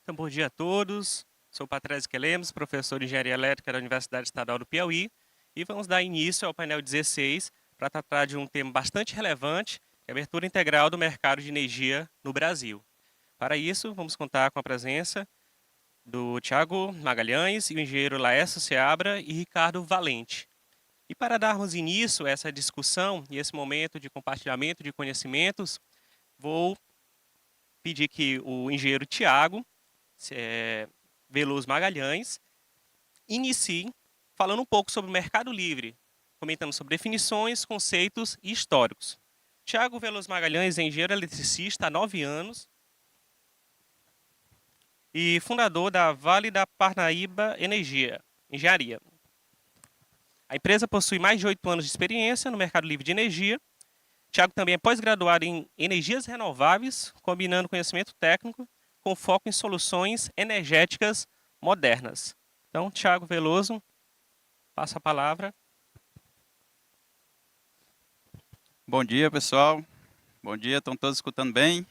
Então, bom dia a todos. Sou Patrese Quelemos, professor de Engenharia Elétrica da Universidade Estadual do Piauí, e vamos dar início ao painel 16 para tratar de um tema bastante relevante, que é a abertura integral do mercado de energia no Brasil. Para isso, vamos contar com a presença do Tiago Magalhães e o engenheiro Laércio Seabra e Ricardo Valente. E para darmos início a essa discussão e esse momento de compartilhamento de conhecimentos, vou pedir que o engenheiro Tiago Veloso Magalhães inicie falando um pouco sobre o Mercado Livre, comentando sobre definições, conceitos e históricos. Tiago Veloso Magalhães é engenheiro eletricista há 9 anos e fundador da Vale da Parnaíba Engenharia. A empresa possui mais de 8 anos de experiência no mercado livre de energia. Tiago também é pós-graduado em energias renováveis, combinando conhecimento técnico com foco em soluções energéticas modernas. Então, Tiago Veloso, passa a palavra. Bom dia, pessoal. Bom dia, estão todos escutando bem?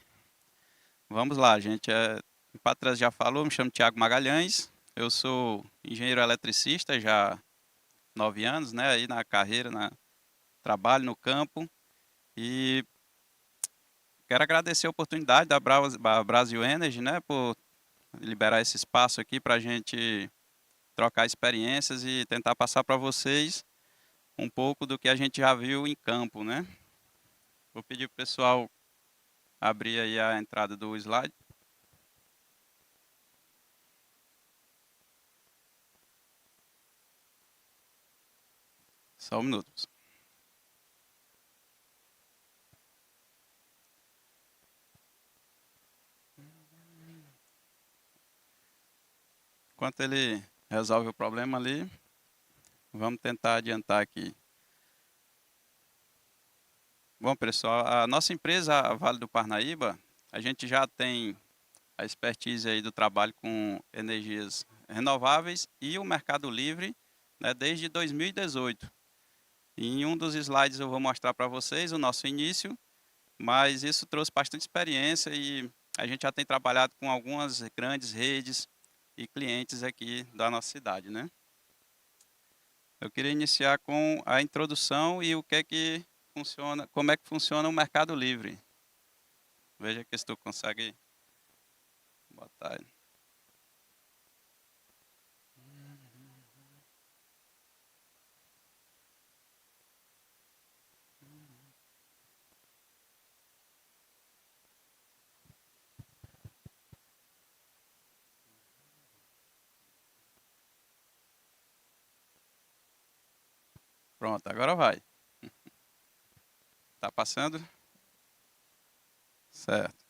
Vamos lá, gente. O Patras já falou, me chamo Tiago Magalhães. Eu sou engenheiro eletricista já há 9 anos, né? Aí na carreira, trabalho no campo. E quero agradecer a oportunidade da Brasil Energy, né? Por liberar esse espaço aqui para a gente trocar experiências e tentar passar para vocês um pouco do que a gente já viu em campo, né? Vou pedir para o pessoal abrir aí a entrada do slide. Só um minuto. Enquanto ele resolve o problema ali, vamos tentar adiantar aqui. Bom, pessoal, a nossa empresa, a Vale do Parnaíba, a gente já tem a expertise aí do trabalho com energias renováveis e o Mercado Livre, né, desde 2018. Em um dos slides eu vou mostrar para vocês o nosso início, mas isso trouxe bastante experiência e a gente já tem trabalhado com algumas grandes redes e clientes aqui da nossa cidade, né? Eu queria iniciar com a introdução e o que é que funciona, como é que funciona o Mercado Livre. Veja que se tu consegue botar. Pronto, agora vai. Tá passando? Certo.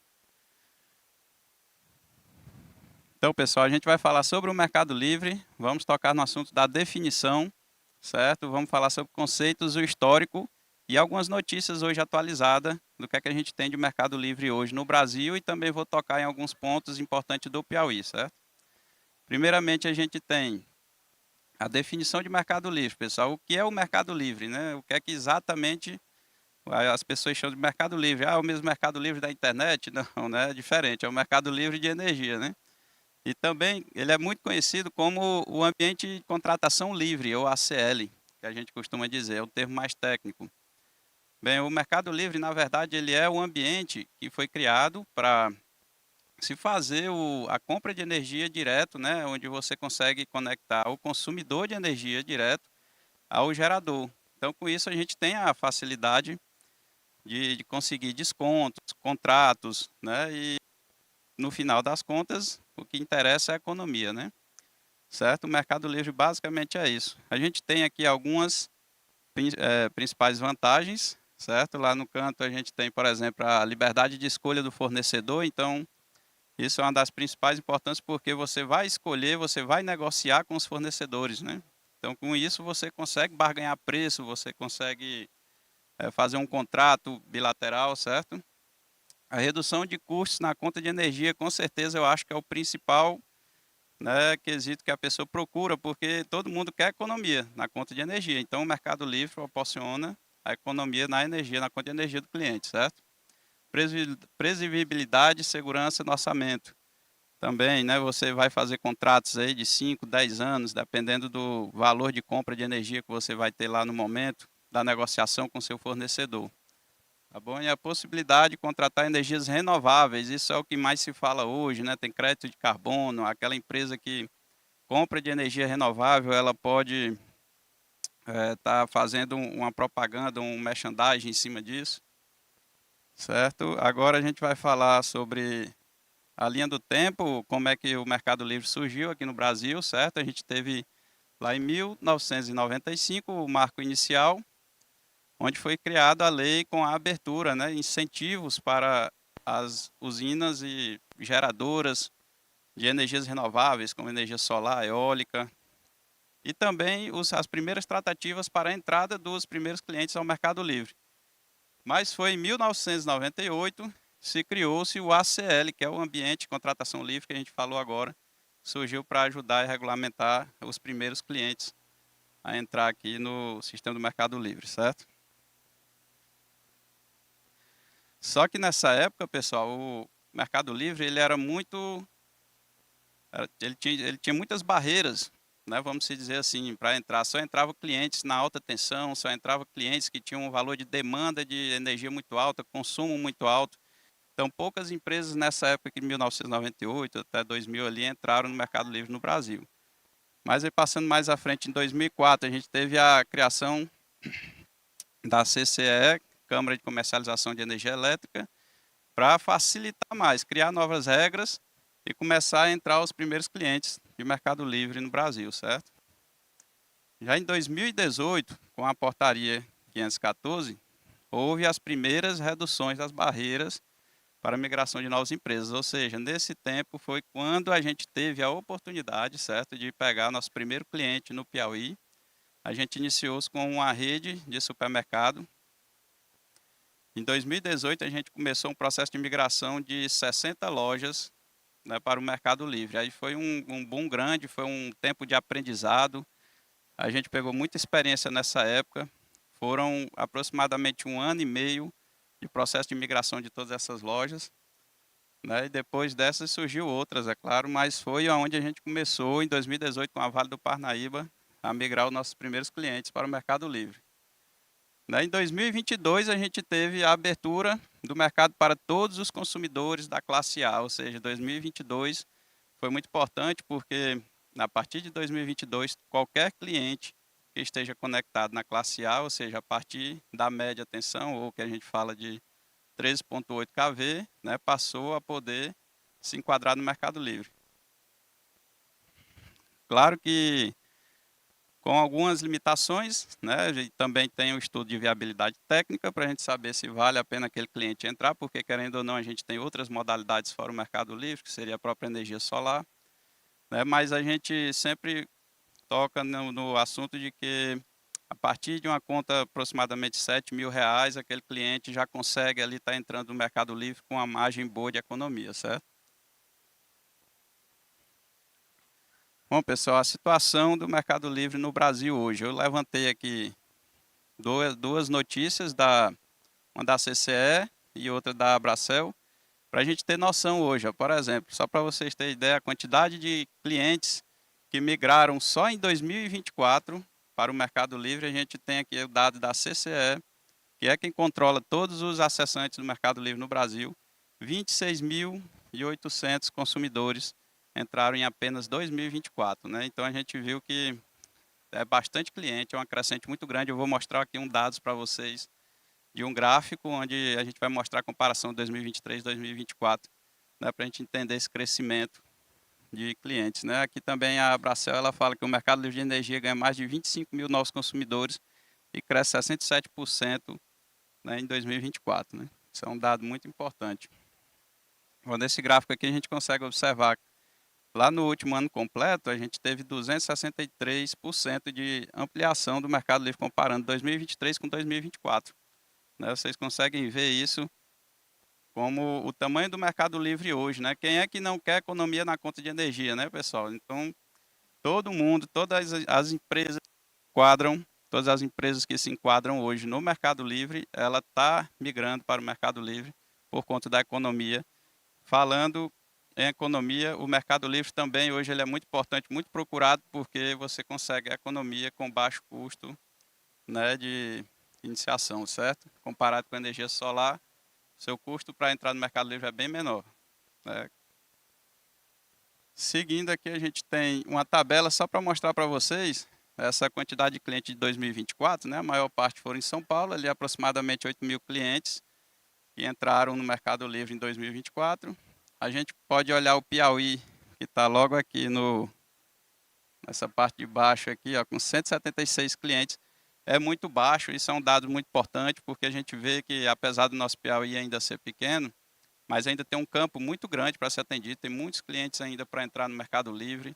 Então, pessoal, a gente vai falar sobre o Mercado Livre, vamos tocar no assunto da definição, certo? Vamos falar sobre conceitos, o histórico e algumas notícias hoje atualizadas do que é que a gente tem de Mercado Livre hoje no Brasil e também vou tocar em alguns pontos importantes do Piauí, certo? Primeiramente, a gente tem a definição de Mercado Livre, pessoal. O que é o Mercado Livre, né? O que é que exatamente as pessoas chamam de Mercado Livre? Ah, o mesmo Mercado Livre da internet? Não, né? É diferente, é o Mercado Livre de energia, né? E também ele é muito conhecido como o ambiente de contratação livre, ou ACL, que a gente costuma dizer, é um termo mais técnico. Bem, o Mercado Livre, na verdade, ele é um ambiente que foi criado para se fazer a compra de energia direto, né, onde você consegue conectar o consumidor de energia direto ao gerador. Então, com isso, a gente tem a facilidade de conseguir descontos, contratos, né, e no final das contas, o que interessa é a economia, né? Certo? O Mercado Livre basicamente é isso. A gente tem aqui algumas principais vantagens, certo? Lá no canto a gente tem, por exemplo, a liberdade de escolha do fornecedor. Então, isso é uma das principais importâncias porque você vai escolher, você vai negociar com os fornecedores, né? Então, com isso você consegue barganhar preço, você consegue fazer um contrato bilateral, certo? A redução de custos na conta de energia, com certeza, eu acho que é o principal, né, quesito que a pessoa procura, porque todo mundo quer economia na conta de energia. Então, o Mercado Livre proporciona a economia na energia, na conta de energia do cliente, certo? Previsibilidade, segurança no orçamento. também, né, você vai fazer contratos aí de 5, 10 anos, dependendo do valor de compra de energia que você vai ter lá no momento da negociação com seu fornecedor. Tá bom? E a possibilidade de contratar energias renováveis, isso é o que mais se fala hoje, né? Tem crédito de carbono, aquela empresa que compra de energia renovável, ela pode estar fazendo uma propaganda, um merchandising em cima disso, certo? Agora a gente vai falar sobre a linha do tempo, como é que o Mercado Livre surgiu aqui no Brasil, certo? A gente teve lá em 1995 o marco inicial, onde foi criada a lei com a abertura, né, incentivos para as usinas e geradoras de energias renováveis, como energia solar, eólica, e também as primeiras tratativas para a entrada dos primeiros clientes ao Mercado Livre. Mas foi em 1998 se criou-se o ACL, que é o Ambiente de Contratação Livre que a gente falou agora, surgiu para ajudar e regulamentar os primeiros clientes a entrar aqui no sistema do Mercado Livre, certo? Só que nessa época, pessoal, o Mercado Livre ele era muito, ele tinha muitas barreiras, né? Vamos se dizer assim, para entrar. Só entravam clientes na alta tensão, só entravam clientes que tinham um valor de demanda de energia muito alta, consumo muito alto. Então, poucas empresas nessa época, de 1998 até 2000 ali, entraram no Mercado Livre no Brasil. Mas aí passando mais à frente, em 2004, a gente teve a criação da CCE, Câmara de Comercialização de Energia Elétrica, para facilitar mais, criar novas regras e começar a entrar os primeiros clientes de Mercado Livre no Brasil, certo? Já em 2018, com a portaria 514, houve as primeiras reduções das barreiras para a migração de novas empresas, ou seja, nesse tempo foi quando a gente teve a oportunidade, certo, de pegar nosso primeiro cliente no Piauí. A gente iniciou-se com uma rede de supermercado. Em 2018, a gente começou um processo de migração de 60 lojas, né, para o Mercado Livre. Aí foi um boom grande, foi um tempo de aprendizado. A gente pegou muita experiência nessa época. Foram aproximadamente 1 ano e meio de processo de migração de todas essas lojas, né? E depois dessas surgiu outras, é claro, mas foi onde a gente começou em 2018 com a Vale do Parnaíba a migrar os nossos primeiros clientes para o Mercado Livre. Né? Em 2022 a gente teve a abertura do mercado para todos os consumidores da classe A, ou seja, 2022 foi muito importante porque a partir de 2022 qualquer cliente que esteja conectado na classe A, ou seja, a partir da média tensão ou que a gente fala de 13.8 kV, né, passou a poder se enquadrar no Mercado Livre. Claro que com algumas limitações, né, a gente também tem o estudo de viabilidade técnica para a gente saber se vale a pena aquele cliente entrar, porque querendo ou não a gente tem outras modalidades fora o Mercado Livre, que seria a própria energia solar, né, mas a gente sempre toca no assunto de que a partir de uma conta aproximadamente R$ 7.000, aquele cliente já consegue ali estar entrando no Mercado Livre com uma margem boa de economia, certo? Bom, pessoal, a situação do Mercado Livre no Brasil hoje. Eu levantei aqui duas notícias, uma da CCE e outra da Abracel, para a gente ter noção hoje. Ó. Por exemplo, só para vocês terem ideia, a quantidade de clientes que migraram só em 2024 para o Mercado Livre, a gente tem aqui o dado da CCE, que é quem controla todos os acessantes do Mercado Livre no Brasil, 26.800 consumidores entraram em apenas 2024, né? Então a gente viu que é bastante cliente, é uma crescente muito grande. Eu vou mostrar aqui dados para vocês de um gráfico onde a gente vai mostrar a comparação de 2023 e 2024, né, para a gente entender esse crescimento de clientes, né? Aqui também a Abracel ela fala que o mercado livre de energia ganha mais de 25 mil novos consumidores e cresce 67%, né, em 2024, né? Isso é um dado muito importante. Nesse gráfico aqui a gente consegue observar lá no último ano completo, a gente teve 263% de ampliação do Mercado Livre comparando 2023 com 2024. Né? Vocês conseguem ver isso como o tamanho do Mercado Livre hoje. Né? Quem é que não quer economia na conta de energia, né, pessoal? Então, todo mundo, todas as empresas quadram, todas as empresas que se enquadram hoje no Mercado Livre, ela está migrando para o Mercado Livre por conta da economia, falando em economia, o Mercado Livre também hoje ele é muito importante, muito procurado, porque você consegue economia com baixo custo, né, de iniciação, certo? Comparado com a energia solar, seu custo para entrar no Mercado Livre é bem menor, né? Seguindo aqui, a gente tem uma tabela só para mostrar para vocês essa quantidade de clientes de 2024, né? A maior parte foram em São Paulo, ali aproximadamente 8.000 clientes que entraram no Mercado Livre em 2024. A gente pode olhar o Piauí, que está logo aqui nessa parte de baixo aqui, ó, com 176 clientes. É muito baixo, isso é um dado muito importante, porque a gente vê que, apesar do nosso Piauí ainda ser pequeno, mas ainda tem um campo muito grande para ser atendido, tem muitos clientes ainda para entrar no Mercado Livre,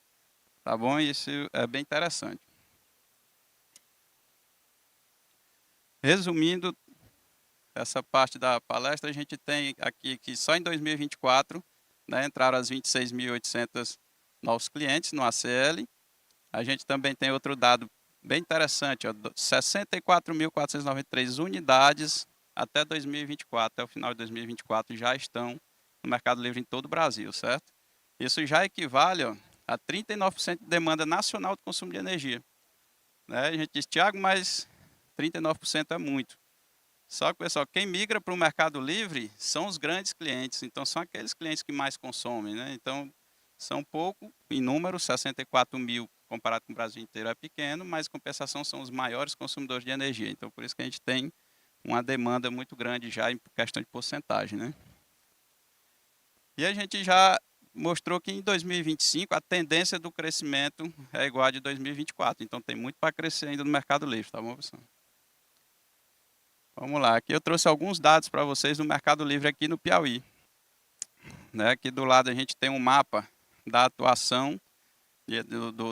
tá bom? Isso é bem interessante. Resumindo essa parte da palestra, a gente tem aqui que só em 2024, né, entraram as 26.800 novos clientes no ACL. A gente também tem outro dado bem interessante, ó, 64.493 unidades até 2024, até o final de 2024, já estão no Mercado Livre em todo o Brasil, certo? Isso já equivale, ó, a 39% de demanda nacional de consumo de energia. Né? A gente diz, Tiago, mas 39% é muito. Só que, pessoal, quem migra para o Mercado Livre são os grandes clientes, então são aqueles clientes que mais consomem, né? Então, são pouco em número, 64 mil comparado com o Brasil inteiro é pequeno, mas em compensação são os maiores consumidores de energia. Então, por isso que a gente tem uma demanda muito grande já em questão de porcentagem, né? E a gente já mostrou que em 2025 a tendência do crescimento é igual a de 2024. Então, tem muito para crescer ainda no Mercado Livre, tá bom, pessoal? Vamos lá, aqui eu trouxe alguns dados para vocês do Mercado Livre aqui no Piauí. Né? Aqui do lado a gente tem um mapa da atuação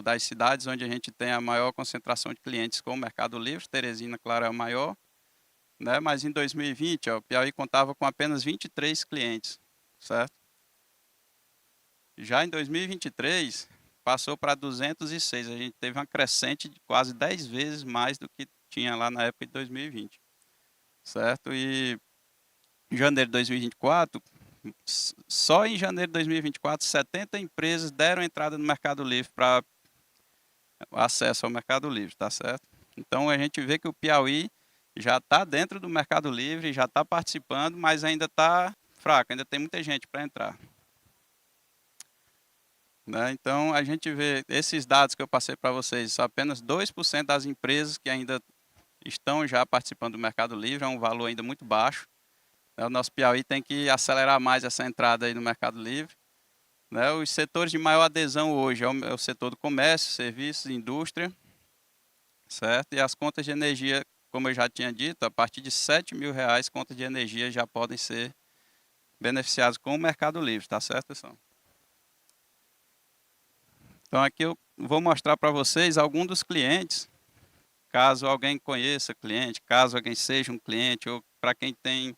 das cidades onde a gente tem a maior concentração de clientes com o Mercado Livre. Teresina, claro, é o maior. Né? Mas em 2020, ó, o Piauí contava com apenas 23 clientes, certo? Já em 2023, passou para 206. A gente teve uma crescente de quase 10 vezes mais do que tinha lá na época de 2020. Certo? E em janeiro de 2024, só em janeiro de 2024, 70 empresas deram entrada no Mercado Livre para acesso ao Mercado Livre, tá certo? Então a gente vê que o Piauí já está dentro do Mercado Livre, já está participando, mas ainda está fraco, ainda tem muita gente para entrar. Né? Então a gente vê esses dados que eu passei para vocês, só apenas 2% das empresas que ainda estão já participando do Mercado Livre, é um valor ainda muito baixo. O nosso Piauí tem que acelerar mais essa entrada aí no Mercado Livre. Né? Os setores de maior adesão hoje é o setor do comércio, serviços, indústria, certo? E as contas de energia, como eu já tinha dito, a partir de R$ 7.000, contas de energia já podem ser beneficiadas com o Mercado Livre, tá certo, pessoal? Então aqui eu vou mostrar para vocês alguns dos clientes, caso alguém conheça cliente, caso alguém seja um cliente, ou para quem tem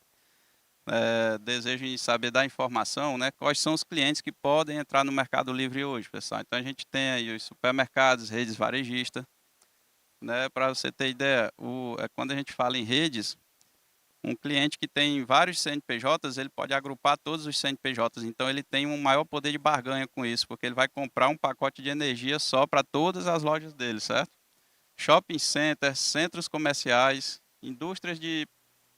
desejo em saber da informação, né? Quais são os clientes que podem entrar no Mercado Livre hoje, pessoal? Então a gente tem aí os supermercados, redes varejistas, né? Para você ter ideia, quando a gente fala em redes, um cliente que tem vários CNPJs, ele pode agrupar todos os CNPJs, então ele tem um maior poder de barganha com isso, porque ele vai comprar um pacote de energia só para todas as lojas dele, certo? Shopping centers, centros comerciais, indústrias de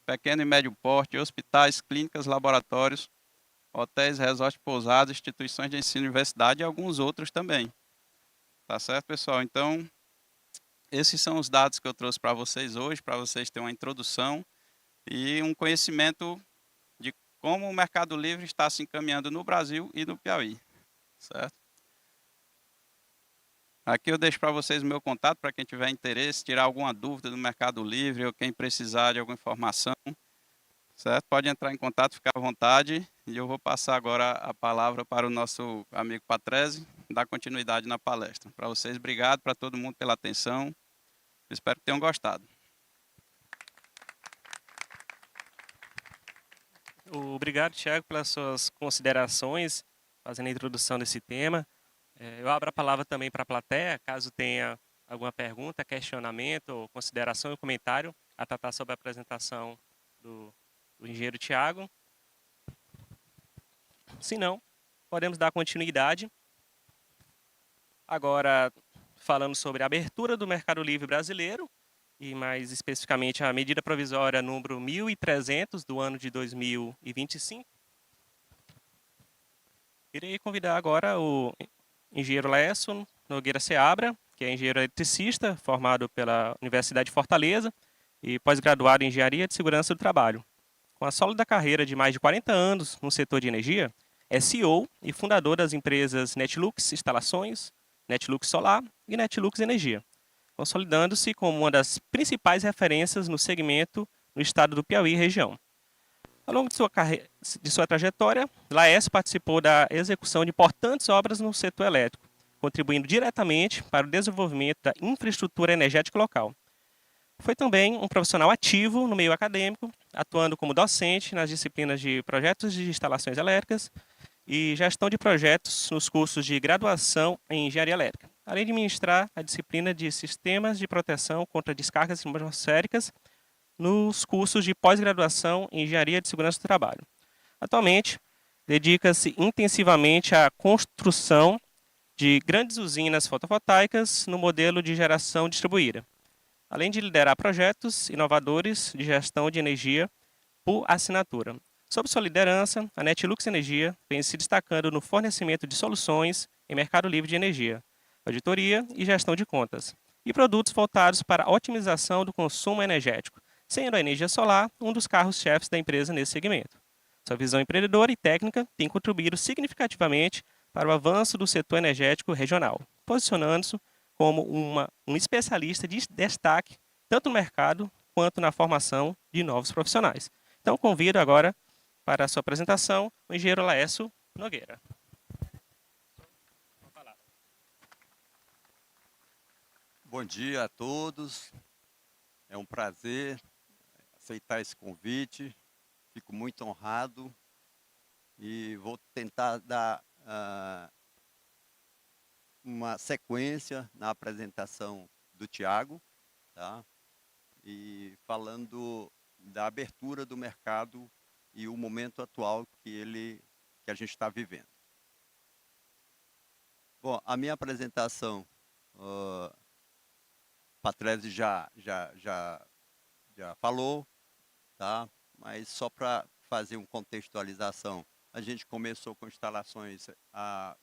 pequeno e médio porte, hospitais, clínicas, laboratórios, hotéis, resorts, pousadas, instituições de ensino, universidade e alguns outros também. Tá certo, pessoal? Então, esses são os dados que eu trouxe para vocês hoje, para vocês terem uma introdução e um conhecimento de como o Mercado Livre está se encaminhando no Brasil e no Piauí. Certo? Aqui eu deixo para vocês o meu contato, para quem tiver interesse, tirar alguma dúvida do Mercado Livre ou quem precisar de alguma informação. Certo? Pode entrar em contato, ficar à vontade. E eu vou passar agora a palavra para o nosso amigo Patrese, dar continuidade na palestra. Para vocês, obrigado para todo mundo pela atenção. Espero que tenham gostado. Obrigado, Tiago, pelas suas considerações, fazendo a introdução desse tema. Eu abro a palavra também para a plateia, caso tenha alguma pergunta, questionamento, consideração ou comentário a tratar sobre a apresentação do engenheiro Tiago. Se não, podemos dar continuidade. Agora, falando sobre a abertura do mercado livre brasileiro, e mais especificamente a medida provisória número 1300 do ano de 2025, irei convidar agora o engenheiro Laércio Nogueira Seabra, que é engenheiro eletricista, formado pela Universidade de Fortaleza e pós-graduado em Engenharia de Segurança do Trabalho. Com a sólida carreira de mais de 40 anos no setor de energia, é CEO e fundador das empresas Netlux Instalações, Netlux Solar e Netlux Energia, consolidando-se como uma das principais referências no segmento no estado do Piauí e região. Ao longo de sua trajetória, Laércio participou da execução de importantes obras no setor elétrico, contribuindo diretamente para o desenvolvimento da infraestrutura energética local. Foi também um profissional ativo no meio acadêmico, atuando como docente nas disciplinas de projetos de instalações elétricas e gestão de projetos nos cursos de graduação em engenharia elétrica, além de ministrar a disciplina de sistemas de proteção contra descargas atmosféricas nos cursos de pós-graduação em engenharia de segurança do trabalho. Atualmente, dedica-se intensivamente à construção de grandes usinas fotovoltaicas no modelo de geração distribuída, além de liderar projetos inovadores de gestão de energia por assinatura. Sob sua liderança, a Netlux Energia vem se destacando no fornecimento de soluções em mercado livre de energia, auditoria e gestão de contas, e produtos voltados para a otimização do consumo energético, sendo a energia solar um dos carros-chefes da empresa nesse segmento. Sua visão empreendedora e técnica tem contribuído significativamente para o avanço do setor energético regional, posicionando-se como um especialista de destaque tanto no mercado quanto na formação de novos profissionais. Então, convido agora para a sua apresentação o engenheiro Laércio Nogueira. Bom dia a todos. É um prazer aceitar esse convite. Fico muito honrado e vou tentar dar uma sequência na apresentação do Tiago, tá? E falando da abertura do mercado e o momento atual que a gente está vivendo. Bom, a minha apresentação, Patrese já falou, tá? Mas só para fazer uma contextualização, a gente começou com instalações há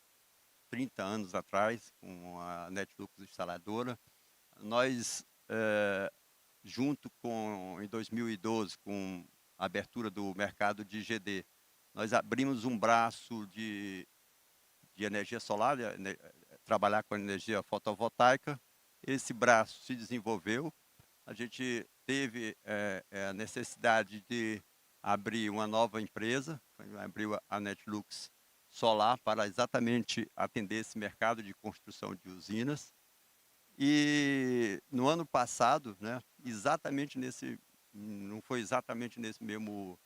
30 anos atrás, com a Netlux Instaladora. Nós, junto com, em 2012, com a abertura do mercado de GD, nós abrimos um braço de energia solar, trabalhar com energia fotovoltaica. Esse braço se desenvolveu. A gente teve a necessidade de abrir uma nova empresa, abriu a Netlux Solar para exatamente atender esse mercado de construção de usinas. E no ano passado, né, não foi exatamente nesse mesmo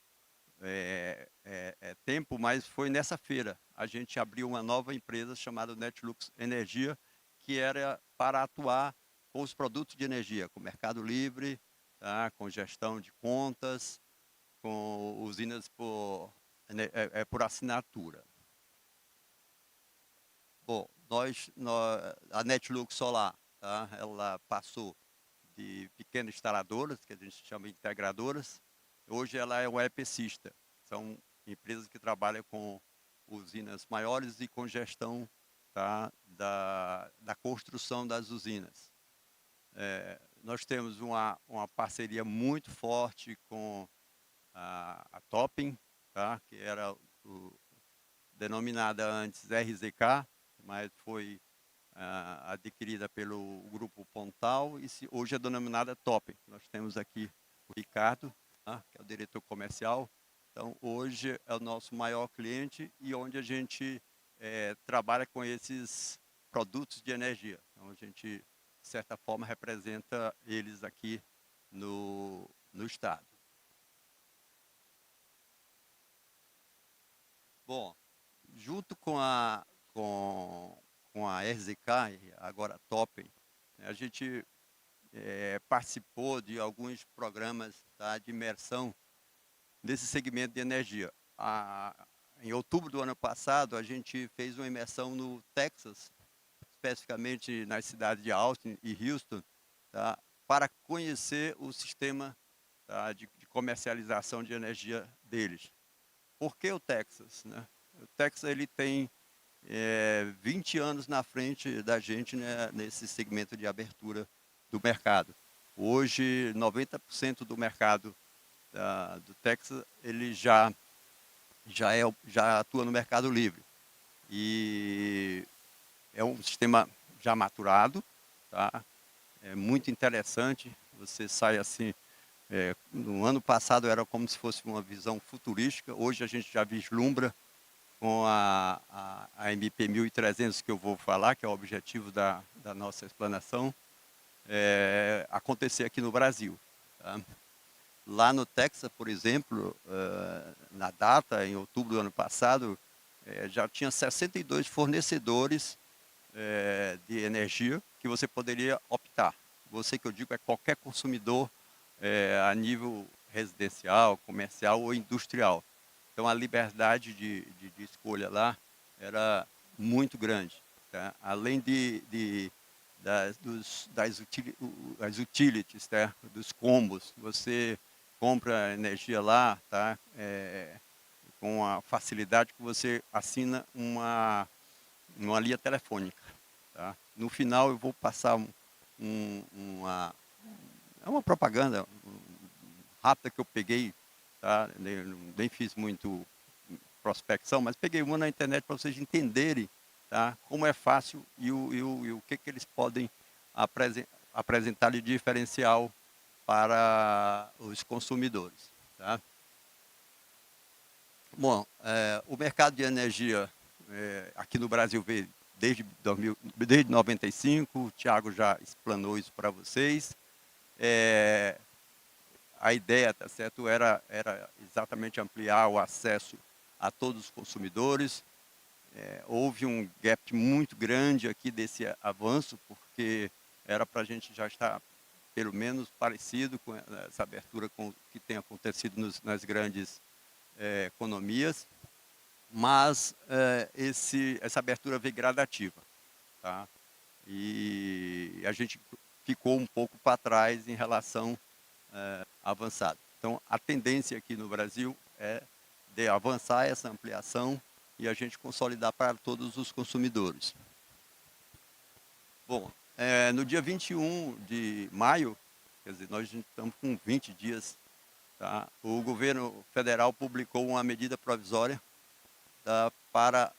tempo, mas foi nessa feira. A gente abriu uma nova empresa chamada Netlux Energia, que era para atuar com os produtos de energia, com mercado livre, tá, com gestão de contas, com usinas por assinatura. Bom, a Netlux Solar, tá, ela passou de pequenas instaladoras, que a gente chama de integradoras. Hoje ela é um EPCista. São empresas que trabalham com usinas maiores e com gestão, tá, da construção das usinas. Nós temos uma parceria muito forte com a Topping, tá, que era denominada antes RZK, mas foi adquirida pelo Grupo Pontal e hoje é denominada Topping. Nós temos aqui o Ricardo, tá, que é o diretor comercial. Então, hoje é o nosso maior cliente e onde a gente trabalha com esses produtos de energia. Então, a gente, de certa forma, representa eles aqui no estado. Bom, junto com a RZK, agora a Topping, a gente participou de alguns programas, tá, de imersão nesse segmento de energia. em outubro do ano passado, a gente fez uma imersão no Texas, especificamente nas cidades de Austin e Houston, tá? Para conhecer o sistema, tá, de comercialização de energia deles. Por que o Texas, né? O Texas ele tem 20 anos na frente da gente, né, nesse segmento de abertura do mercado. Hoje, 90% do mercado do Texas ele já atua no mercado livre. E é um sistema já maturado, tá? É muito interessante. Você sai assim, no ano passado era como se fosse uma visão futurística, hoje a gente já vislumbra com a MP 1300 que eu vou falar, que é o objetivo da nossa explanação, acontecer aqui no Brasil. Tá? Lá no Texas, por exemplo, na data, em outubro do ano passado, já tinha 62 fornecedores de energia que você poderia optar. Você que eu digo é qualquer consumidor a nível residencial, comercial ou industrial. Então a liberdade de escolha lá era muito grande. Tá? Além das utilities, tá? Dos combos, você compra energia lá, tá? Com a facilidade que você assina uma linha telefônica. Tá? No final eu vou passar uma propaganda rápida que eu peguei, tá? Nem fiz muito prospecção, mas peguei uma na internet para vocês entenderem, tá? Como é fácil e o que eles podem apresentar de diferencial para os consumidores. Tá? Bom, o mercado de energia aqui no Brasil veio desde 95, o Thiago já explanou isso para vocês. A ideia, tá certo, era exatamente ampliar o acesso a todos os consumidores. Houve um gap muito grande aqui desse avanço, porque era para a gente já estar, pelo menos, parecido com essa abertura com o que tem acontecido nas grandes economias, mas essa abertura veio gradativa. Tá? E a gente ficou um pouco para trás em relação avançado. Então, a tendência aqui no Brasil é de avançar essa ampliação e a gente consolidar para todos os consumidores. Bom, no dia 21 de maio, quer dizer, nós estamos com 20 dias, tá? O governo federal publicou uma medida provisória, tá, para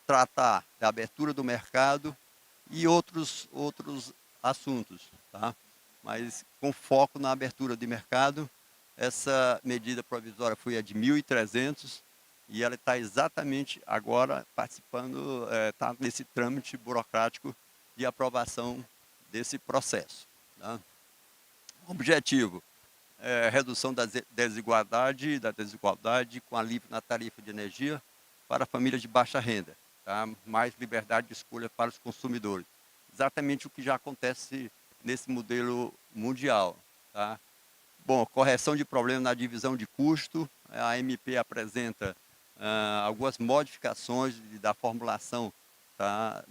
tratar da abertura do mercado e outros assuntos, tá? Mas com foco na abertura de mercado. Essa medida provisória foi a de 1.300 e ela está exatamente agora participando, está nesse trâmite burocrático de aprovação desse processo. Tá? O objetivo é a redução da desigualdade com alívio na tarifa de energia para famílias de baixa renda, tá? Mais liberdade de escolha para os consumidores. Exatamente o que já acontece nesse modelo mundial. Tá? Bom, correção de problemas na divisão de custo. A MP apresenta algumas modificações da formulação, tá?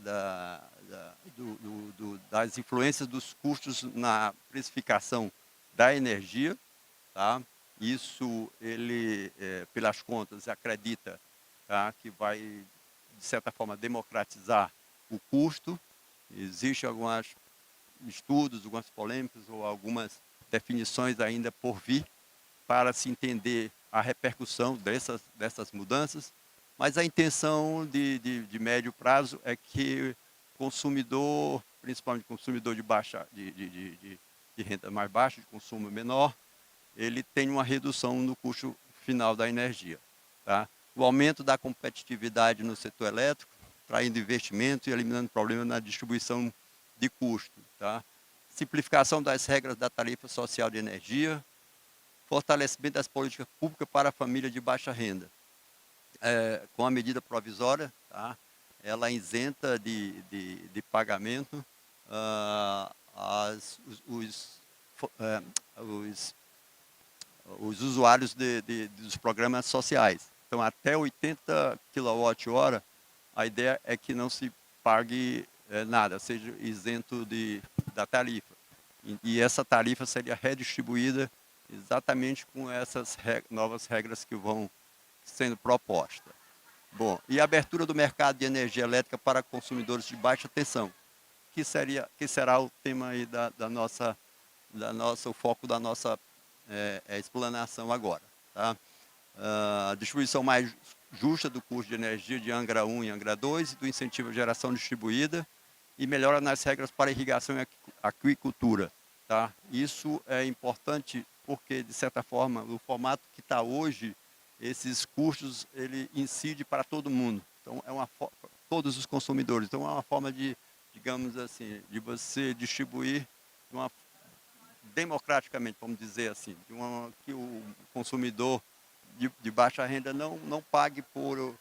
Das influências dos custos na precificação da energia. Tá? Isso, ele, pelas contas, acredita, tá, que vai, de certa forma, democratizar o custo. Existem alguns estudos, algumas polêmicas ou algumas definições ainda por vir para se entender a repercussão dessas mudanças, mas a intenção de médio prazo é que o consumidor, principalmente consumidor de renda mais baixa, de consumo menor, ele tenha uma redução no custo final da energia. Tá? O aumento da competitividade no setor elétrico, traindo investimento e eliminando problemas na distribuição de custo. Tá? Simplificação das regras da tarifa social de energia, fortalecimento das políticas públicas para a família de baixa renda. Com a medida provisória, tá? Ela isenta de pagamento os usuários dos programas sociais. Então, até 80 kWh, a ideia é que não se pague nada, seja isento da tarifa. E essa tarifa seria redistribuída exatamente com essas novas regras que vão sendo propostas. Bom, e a abertura do mercado de energia elétrica para consumidores de baixa tensão, que será o tema aí o foco da nossa explanação agora. Tá? A distribuição mais justa do custo de energia de Angra 1 e Angra 2 e do incentivo à geração distribuída e melhora nas regras para irrigação e aquicultura. Tá? Isso é importante porque, de certa forma, o formato que está hoje, esses custos, ele incide para todo mundo. Então, todos os consumidores. Então, é uma forma de, digamos assim, de você distribuir democraticamente, vamos dizer assim, que o consumidor de baixa renda não pague por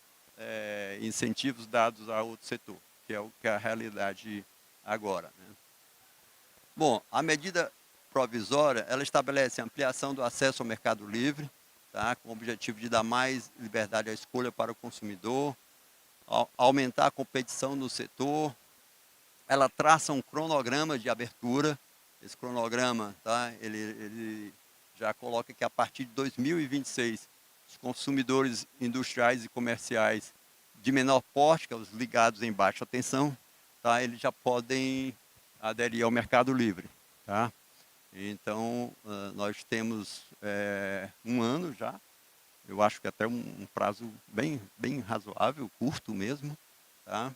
incentivos dados a outro setor, que é a realidade agora. Né? Bom, a medida provisória, ela estabelece a ampliação do acesso ao mercado livre, tá, com o objetivo de dar mais liberdade à escolha para o consumidor, aumentar a competição no setor. Ela traça um cronograma de abertura. Esse cronograma, tá, ele já coloca que a partir de 2026, os consumidores industriais e comerciais de menor porte, que são os ligados em baixa tensão, tá, eles já podem aderir ao mercado livre. Tá? Então, nós temos um ano já, eu acho que até um prazo bem razoável, curto mesmo. Tá?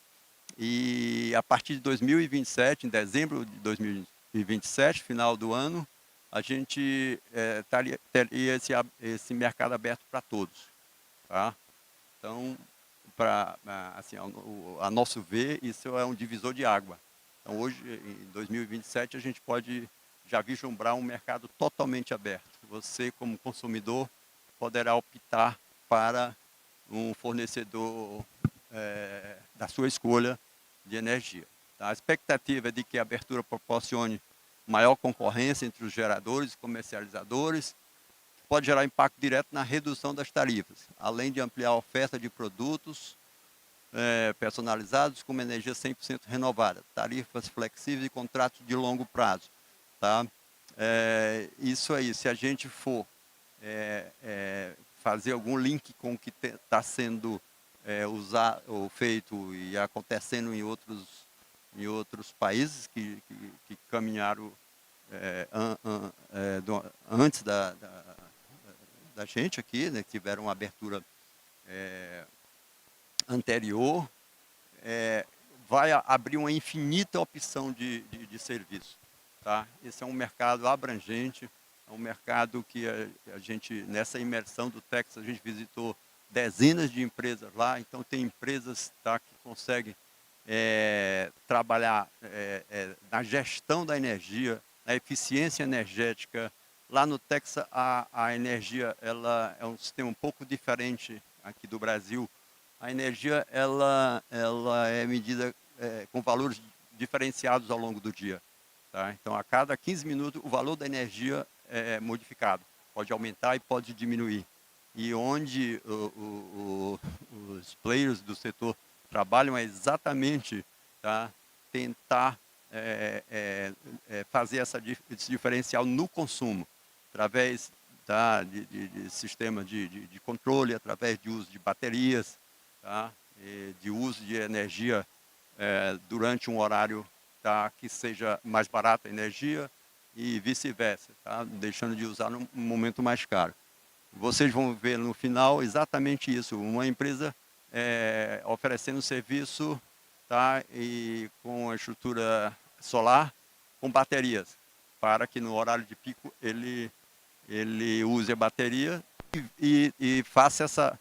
E a partir de 2027, em dezembro de 2027, final do ano, a gente teria esse mercado aberto para todos. Tá? Então, assim, a nosso ver, isso é um divisor de água. Então, hoje, em 2027, a gente pode já vislumbrar um mercado totalmente aberto. Você, como consumidor, poderá optar para um fornecedor da sua escolha de energia. Tá? A expectativa é de que a abertura proporcione maior concorrência entre os geradores e comercializadores, que pode gerar impacto direto na redução das tarifas, além de ampliar a oferta de produtos personalizados com uma energia 100% renovada, tarifas flexíveis e contratos de longo prazo. Tá? Isso aí, se a gente for fazer algum link com o que está sendo usado ou feito e acontecendo em outros países que caminharam antes da gente aqui, né, que tiveram uma abertura anterior, vai abrir uma infinita opção de serviço. Tá? Esse é um mercado abrangente, é um mercado que a gente, nessa imersão do Texas, a gente visitou dezenas de empresas lá, então tem empresas, tá, que conseguem trabalhar na gestão da energia, na eficiência energética. Lá no Texas, a energia ela é um sistema um pouco diferente aqui do Brasil. A energia ela é medida com valores diferenciados ao longo do dia. Tá? Então, a cada 15 minutos, o valor da energia é modificado. Pode aumentar e pode diminuir. E onde os players do setor trabalham é exatamente, tá, tentar fazer esse diferencial no consumo, através, tá, de sistemas de controle, através de uso de baterias, tá, de uso de energia durante um horário, tá, que seja mais barata a energia e vice-versa, tá, deixando de usar num momento mais caro. Vocês vão ver no final exatamente isso, uma empresa oferecendo serviço, tá, e com a estrutura solar com baterias, para que no horário de pico ele use a bateria e faça essa,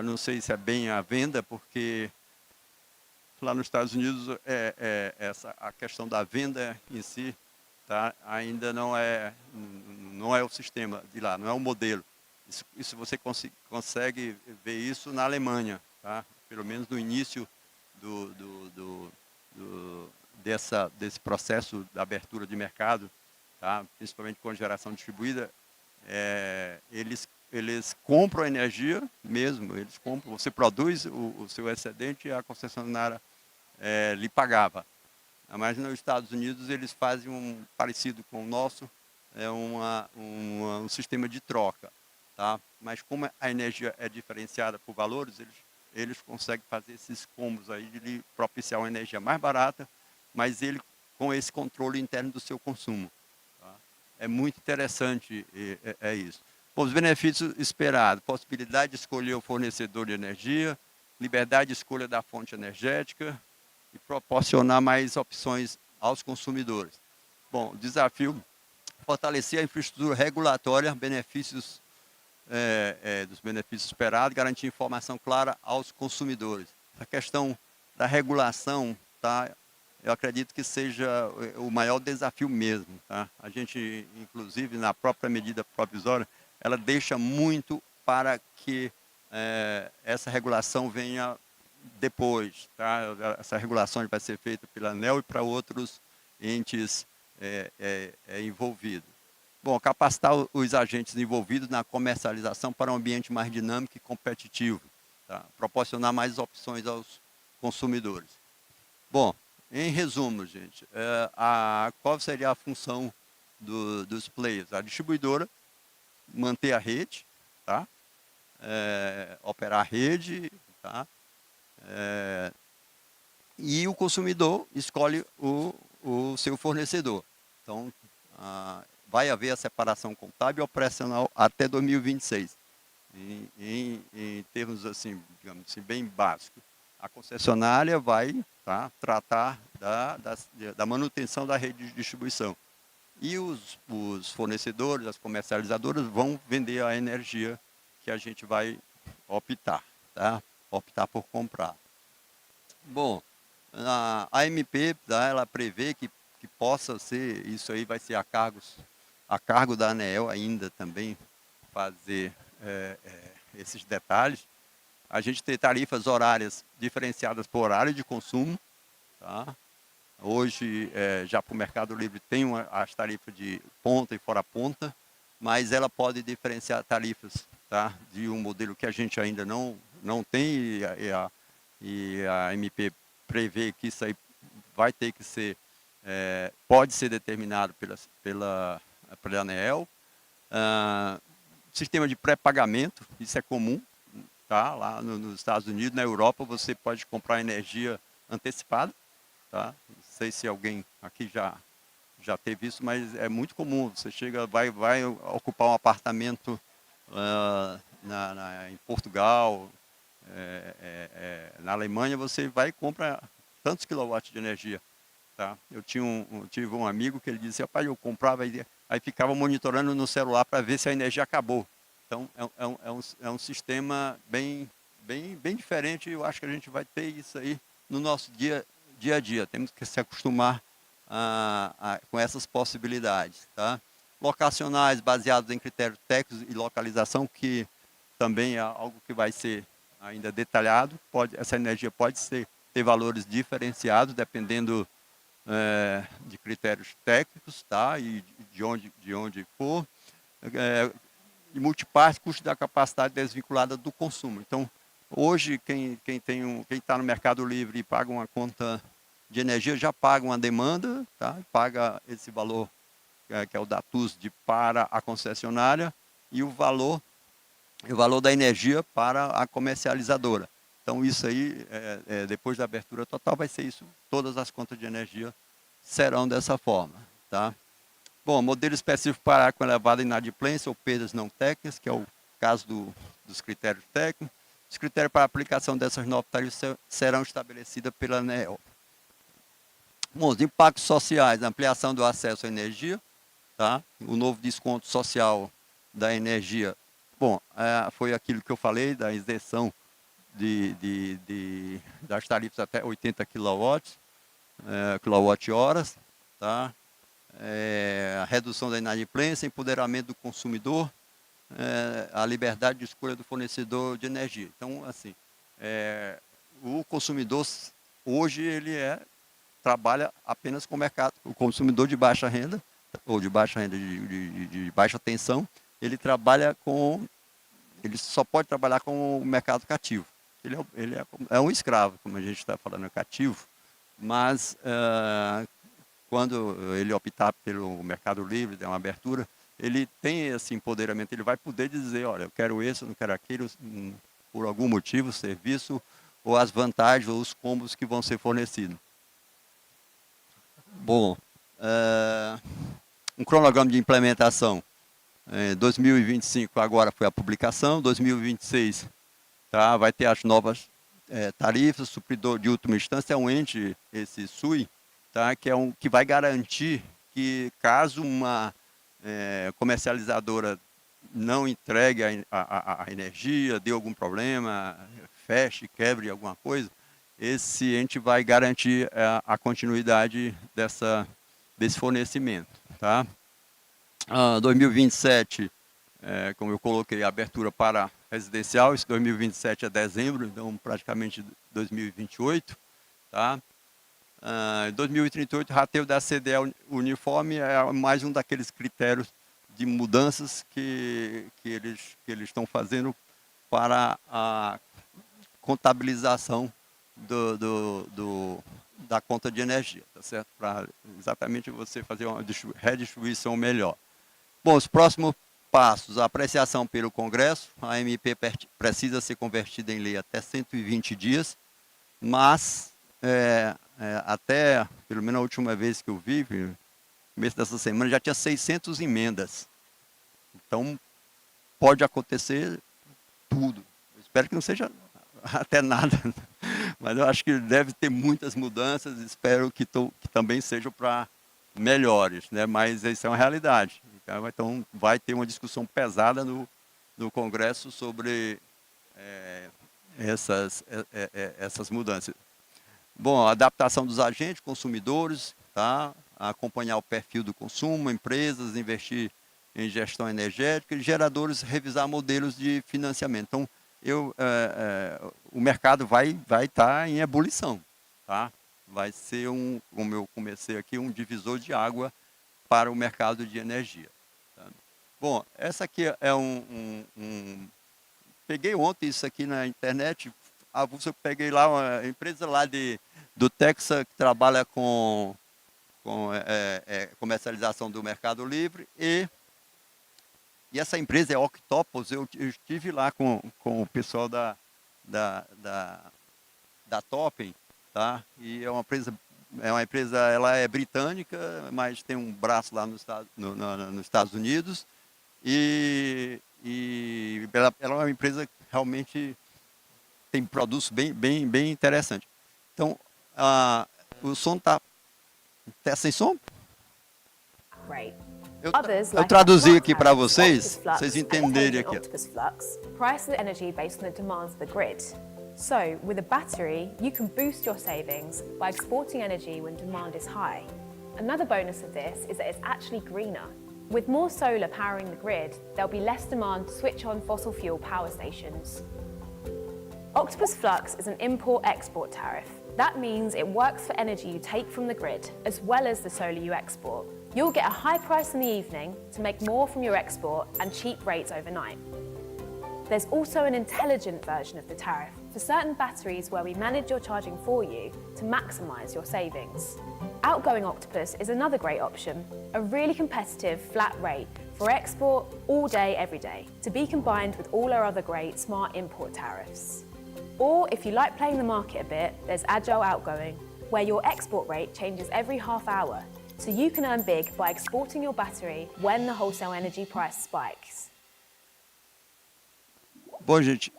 não sei se é bem a venda, porque lá nos Estados Unidos a questão da venda em si, tá, ainda não é o sistema de lá, não é o modelo. Isso você consegue ver isso na Alemanha, tá? Pelo menos no início desse processo da abertura de mercado, tá? Principalmente com a geração distribuída, eles eles compram a energia mesmo, eles compram, você produz o seu excedente e a concessionária lhe pagava. Mas nos Estados Unidos eles fazem um parecido com o nosso, um sistema de troca, tá? Mas como a energia é diferenciada por valores, eles conseguem fazer esses combos aí de lhe propiciar uma energia mais barata, mas ele com esse controle interno do seu consumo. Tá? É muito interessante isso. Bom, os benefícios esperados: possibilidade de escolher o fornecedor de energia, liberdade de escolha da fonte energética e proporcionar mais opções aos consumidores. Bom, o desafio: fortalecer a infraestrutura regulatória, dos benefícios esperados, garantir informação clara aos consumidores. A questão da regulação, tá? Eu acredito que seja o maior desafio mesmo. Tá? A gente, inclusive, na própria medida provisória, ela deixa muito para que essa regulação venha depois. Tá? Essa regulação vai ser feita pela ANEEL e para outros entes envolvidos. Bom, capacitar os agentes envolvidos na comercialização para um ambiente mais dinâmico e competitivo. Tá? Proporcionar mais opções aos consumidores. Bom, em resumo, gente, qual seria a função dos players? A distribuidora manter a rede, tá? Operar a rede, tá? E o consumidor escolhe o seu fornecedor. Então, vai haver a separação contábil e operacional até 2026, em termos assim, digamos assim, bem básicos. A concessionária vai tratar da manutenção da rede de distribuição. E os fornecedores, as comercializadoras, vão vender a energia que a gente vai optar, tá? Optar por comprar. Bom, a AMP, tá, ela prevê que possa ser, isso aí vai ser a cargo da ANEEL ainda também fazer esses detalhes. A gente tem tarifas horárias diferenciadas por horário de consumo. Tá? Hoje, já para o Mercado Livre, tem as tarifas de ponta e fora ponta, mas ela pode diferenciar tarifas, tá? De um modelo que a gente ainda não tem, e a MP prevê que isso aí vai ter que ser, pode ser determinado pela ANEEL. Sistema de pré-pagamento, isso é comum. Tá? Lá nos Estados Unidos, na Europa, você pode comprar energia antecipada. Tá? Não sei se alguém aqui já teve isso, mas é muito comum. Você chega, vai ocupar um apartamento em Portugal, na Alemanha, você vai e compra tantos quilowatts de energia. Tá? Eu tive um amigo que ele disse: rapaz, eu comprava, aí ficava monitorando no celular para ver se a energia acabou. Então, é um sistema bem diferente. Eu acho que a gente vai ter isso aí no nosso dia a dia. Temos que se acostumar com essas possibilidades. Tá? Locacionais, baseados em critérios técnicos e localização, que também é algo que vai ser ainda detalhado. Essa energia pode ter valores diferenciados, dependendo de critérios técnicos, tá? E de onde for. E multiparte, custo da capacidade desvinculada do consumo. Então, hoje, quem está no Mercado Livre e paga uma conta de energia, já paga uma demanda, tá? Paga esse valor, que é o da TUSD, para a concessionária, e o valor da energia para a comercializadora. Então, isso aí, depois da abertura total, vai ser isso. Todas as contas de energia serão dessa forma. Tá? Bom, modelo específico para área com elevada inadimplência ou perdas não técnicas, que é o caso dos critérios técnicos. Os critérios para a aplicação dessas novas tarifas serão estabelecidos pela ANEEL. Bom, os impactos sociais: ampliação do acesso à energia, tá? O novo desconto social da energia. Bom, foi aquilo que eu falei, da isenção das tarifas até 80 kWh, tá? A redução da inadimplência, empoderamento do consumidor, a liberdade de escolha do fornecedor de energia. Então, assim, o consumidor hoje trabalha apenas com o mercado. O consumidor de baixa renda, ou de baixa renda de baixa tensão, ele trabalha com ele só pode trabalhar com o mercado cativo. É um escravo, como a gente está falando, é cativo, mas quando ele optar pelo mercado livre, der uma abertura, ele tem esse empoderamento, ele vai poder dizer, olha, eu quero isso, eu não quero aquilo, por algum motivo, serviço, ou as vantagens, ou os combos que vão ser fornecidos. Bom, um cronograma de implementação. 2025 agora foi a publicação, 2026 tá, vai ter as novas tarifas, supridor de última instância é um ente, esse SUI, tá, que vai garantir que caso uma comercializadora não entregue a energia, dê algum problema, feche, quebre alguma coisa, esse ente vai garantir a continuidade desse fornecimento. Tá? 2027, como eu coloquei, abertura para residencial, esse 2027 é dezembro, então praticamente 2028. Tá? 2038, rateio da CDE uniforme é mais um daqueles critérios de mudanças que eles estão fazendo para a contabilização da conta de energia, tá certo? Para exatamente você fazer uma redistribuição melhor. Bom, os próximos passos, a apreciação pelo Congresso, a MP precisa ser convertida em lei até 120 dias, mas até, pelo menos a última vez que eu vi, no começo dessa semana, já tinha 600 emendas. Então, pode acontecer tudo. Eu espero que não seja até nada, mas eu acho que deve ter muitas mudanças, espero que também sejam para melhores, né? Mas isso é uma realidade. Então, vai ter uma discussão pesada no Congresso sobre essas mudanças. Bom, a adaptação dos agentes, consumidores, tá? Acompanhar o perfil do consumo, empresas, investir em gestão energética e geradores, revisar modelos de financiamento. Então, o mercado vai estar em ebulição, tá? Vai ser como eu comecei aqui, um divisor de água para o mercado de energia. Tá? Bom, essa aqui é peguei ontem isso aqui na internet, eu peguei lá uma empresa lá do Texas que trabalha com comercialização do Mercado Livre e essa empresa é Octopus. Eu estive lá com o pessoal da Toppen, tá? E é uma empresa, ela é britânica, mas tem um braço lá nos Estados Unidos e ela é uma empresa que realmente tem produtos bem interessantes. Então, o som está sem som? Eu traduzi aqui para vocês entenderem aqui. Price the energy based on the demands of the grid. So, with a battery, you can boost your savings by exporting energy when demand is high. Another bonus of this is that it's actually greener. With more solar powering the grid, there'll be less demand to switch on fossil fuel power stations. Octopus Flux is an import-export tariff. That means it works for energy you take from the grid, as well as the solar you export. You'll get a high price in the evening to make more from your export and cheap rates overnight. There's also an intelligent version of the tariff for certain batteries where we manage your charging for you to maximise your savings. Outgoing Octopus is another great option, a really competitive flat rate for export all day, every day, to be combined with all our other great smart import tariffs. Or if you like playing the market a bit, there's Agile Outgoing, where your export rate changes every half hour, so you can earn big by exporting your battery when the wholesale energy price spikes. Bom, gente,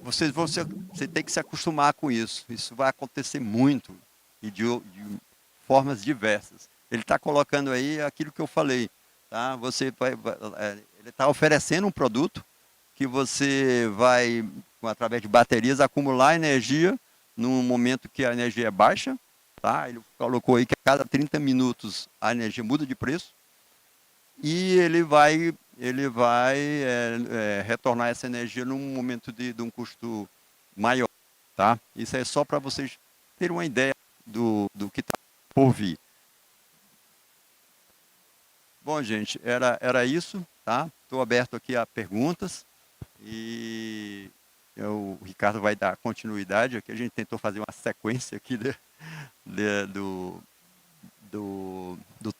você tem que se acostumar com isso. Isso vai acontecer muito e de formas diversas. Ele está colocando aí aquilo que eu falei. Tá? Ele está oferecendo um produto que você vai, através de baterias, acumular energia num momento que a energia é baixa. Tá? Ele colocou aí que a cada 30 minutos a energia muda de preço. E ele vai retornar essa energia num momento de um custo maior. Tá? Isso é só para vocês terem uma ideia do que está por vir. Bom, gente, era isso. Tá? Estou aberto aqui a perguntas. E o Ricardo vai dar continuidade aqui. A gente tentou fazer uma sequência aqui do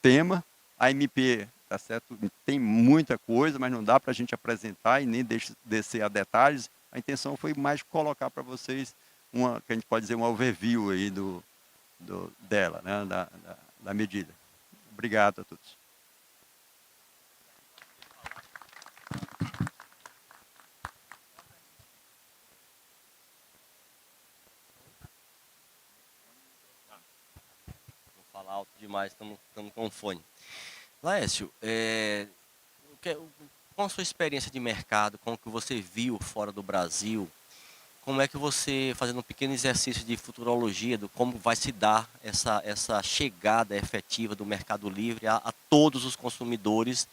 tema. A MP, tá certo? Tem muita coisa, mas não dá para a gente apresentar e nem descer a detalhes. A intenção foi mais colocar para vocês que a gente pode dizer, um overview aí dela, né? da medida. Obrigado a todos. Vou falar alto demais, estamos com fone. Laércio, com a sua experiência de mercado, com o que você viu fora do Brasil, como é que você, fazendo um pequeno exercício de futurologia, do como vai se dar essa chegada efetiva do Mercado Livre a todos os consumidores,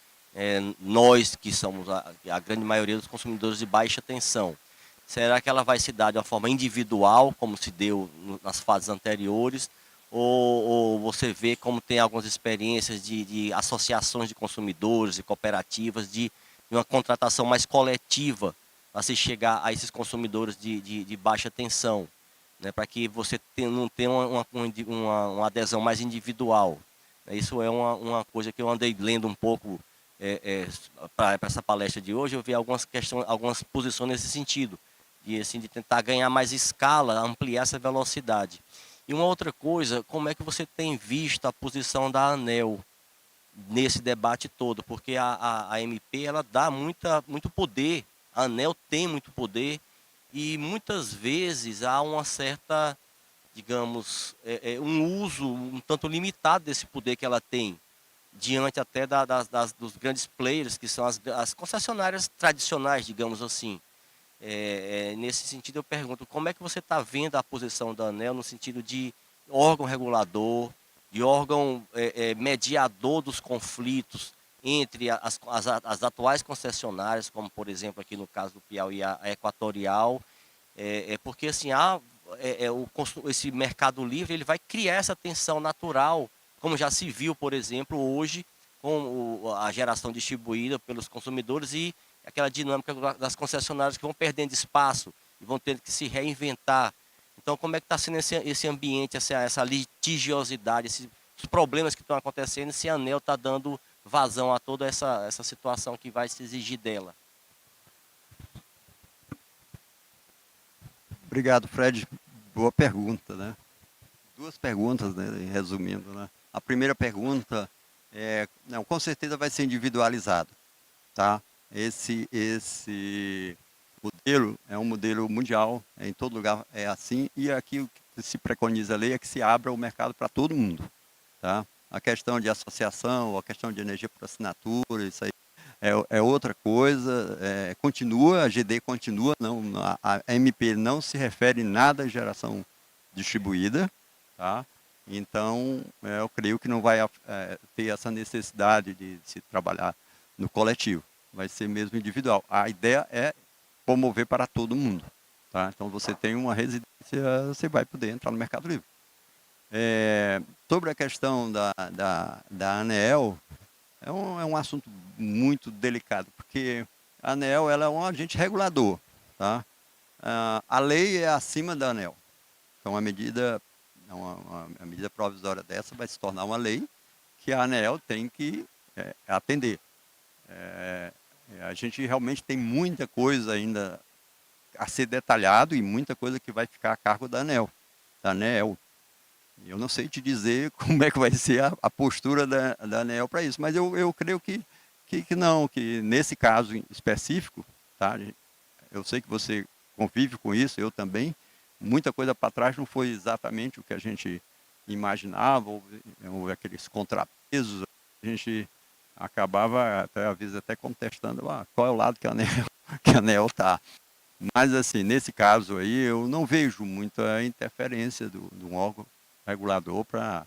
nós que somos a grande maioria dos consumidores de baixa tensão? Será que ela vai se dar de uma forma individual, como se deu nas fases anteriores, ou você vê como tem algumas experiências de associações de consumidores e cooperativas de uma contratação mais coletiva para se chegar a esses consumidores de baixa tensão, né, para que você não tenha uma adesão mais individual? Isso é uma coisa que eu andei lendo um pouco para essa palestra de hoje. Eu vi algumas posições nesse sentido, de tentar ganhar mais escala, ampliar essa velocidade. E uma outra coisa, como é que você tem visto a posição da ANEEL nesse debate todo? Porque a MP ela dá muito poder, a ANEEL tem muito poder, e muitas vezes há uma certa, digamos, um uso um tanto limitado desse poder que ela tem, diante até dos grandes players, que são as concessionárias tradicionais, digamos assim. Nesse sentido, eu pergunto, como é que você está vendo a posição da ANEEL no sentido de órgão regulador, de órgão mediador dos conflitos entre as atuais concessionárias, como, por exemplo, aqui no caso do Piauí, a Equatorial, porque assim, esse mercado livre ele vai criar essa tensão natural, como já se viu, por exemplo, hoje, com a geração distribuída pelos consumidores e aquela dinâmica das concessionárias que vão perdendo espaço e vão tendo que se reinventar. Então, como é que está sendo esse ambiente, essa litigiosidade, esses problemas que estão acontecendo, se a ANEEL está dando vazão a toda essa situação que vai se exigir dela? Obrigado, Fred. Boa pergunta, né? Duas perguntas, né, resumindo, né? A primeira pergunta não, com certeza vai ser individualizado, tá? Esse modelo é um modelo mundial, em todo lugar é assim, e aqui o que se preconiza a lei é que se abra o mercado para todo mundo, tá? A questão de associação, a questão de energia por assinatura, isso aí é outra coisa, continua, a GD continua, não, a MP não se refere nada à geração distribuída, tá? Então, eu creio que não vai ter essa necessidade de se trabalhar no coletivo, vai ser mesmo individual. A ideia é promover para todo mundo, tá? Então, você tem uma residência, você vai poder entrar no Mercado Livre. Sobre a questão da ANEEL, é um assunto muito delicado, porque a ANEEL ela é um agente regulador, tá? A lei é acima da ANEEL. Então, a medida provisória dessa vai se tornar uma lei que a ANEEL tem que atender. A gente realmente tem muita coisa ainda a ser detalhado e muita coisa que vai ficar a cargo da ANEEL. Eu não sei te dizer como é que vai ser a postura da ANEEL para isso, mas eu creio que não, que nesse caso específico, tá? Eu sei que você convive com isso, eu também. Muita coisa para trás não foi exatamente o que a gente imaginava, houve aqueles contrapesos, a gente acabava às vezes até contestando qual é o lado que a ANEEL está. Mas assim, nesse caso aí, eu não vejo muita interferência de um órgão regulador para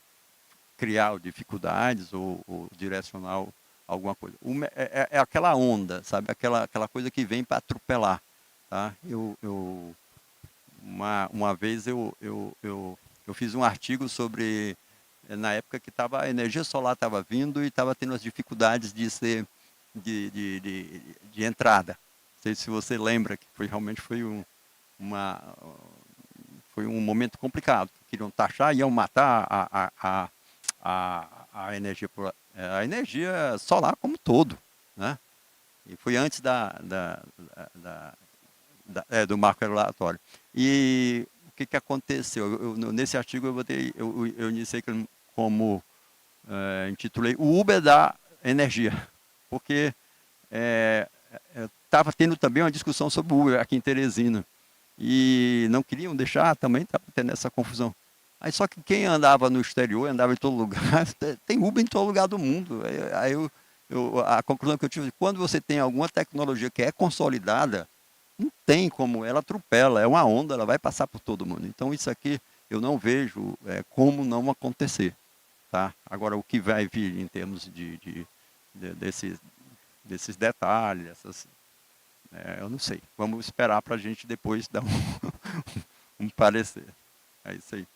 criar dificuldades ou direcionar alguma coisa. É aquela onda, sabe? Aquela coisa que vem para atropelar, tá? Uma vez eu fiz um artigo sobre, na época que a energia solar estava vindo e estava tendo as dificuldades de entrada, sei se você lembra que realmente foi um momento complicado. Queriam taxar, iam matar a energia solar como um todo, né? E foi antes do marco regulatório. E o que aconteceu? Nesse artigo eu iniciei como intitulei o Uber da energia, porque estava tendo também uma discussão sobre o Uber aqui em Teresina e não queriam deixar, também estava tendo essa confusão. Aí só que quem andava no exterior, andava em todo lugar, tem Uber em todo lugar do mundo. Aí a conclusão que eu tive, quando você tem alguma tecnologia que é consolidada, não tem como, ela atropela, é uma onda, ela vai passar por todo mundo. Então isso aqui eu não vejo como não acontecer. Tá? Agora, o que vai vir em termos desses detalhes, eu não sei. Vamos esperar para a gente depois dar um parecer. É isso aí.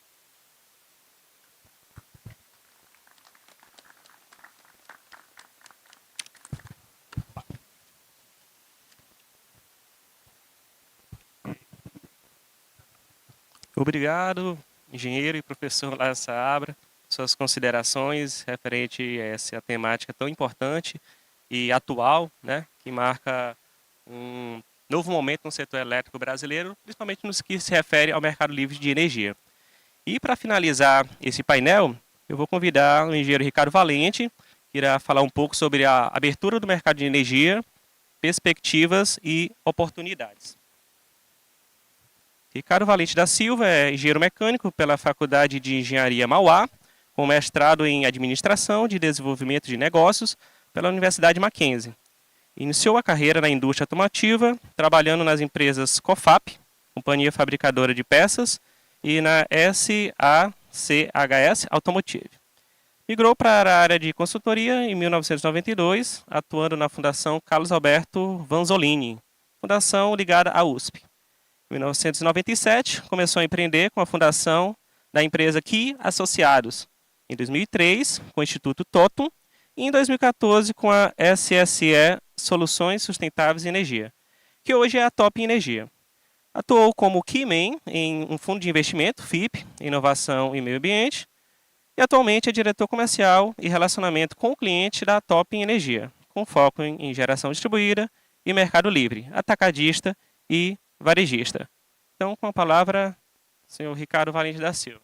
Obrigado, engenheiro e professor Lázaro Saabra, suas considerações referente a essa temática tão importante e atual, né, que marca um novo momento no setor elétrico brasileiro, principalmente no que se refere ao mercado livre de energia. E para finalizar esse painel, eu vou convidar o engenheiro Ricardo Valente, que irá falar um pouco sobre a abertura do mercado de energia, perspectivas e oportunidades. Ricardo Valente da Silva é engenheiro mecânico pela Faculdade de Engenharia Mauá, com mestrado em Administração de Desenvolvimento de Negócios pela Universidade Mackenzie. Iniciou a carreira na indústria automotiva, trabalhando nas empresas COFAP, companhia fabricadora de peças, e na SACHS Automotive. Migrou para a área de consultoria em 1992, atuando na Fundação Carlos Alberto Vanzolini, fundação ligada à USP. Em 1997, começou a empreender com a fundação da empresa Ki Associados. Em 2003, com o Instituto Totum. E em 2014, com a SSE Soluções Sustentáveis e Energia, que hoje é a Top Energia. Atuou como Keyman em um fundo de investimento, FIP, Inovação e Meio Ambiente. E atualmente é diretor comercial e relacionamento com o cliente da Top Energia, com foco em geração distribuída e mercado livre, atacadista e varejista. Então, com a palavra, o senhor Ricardo Valente da Silva.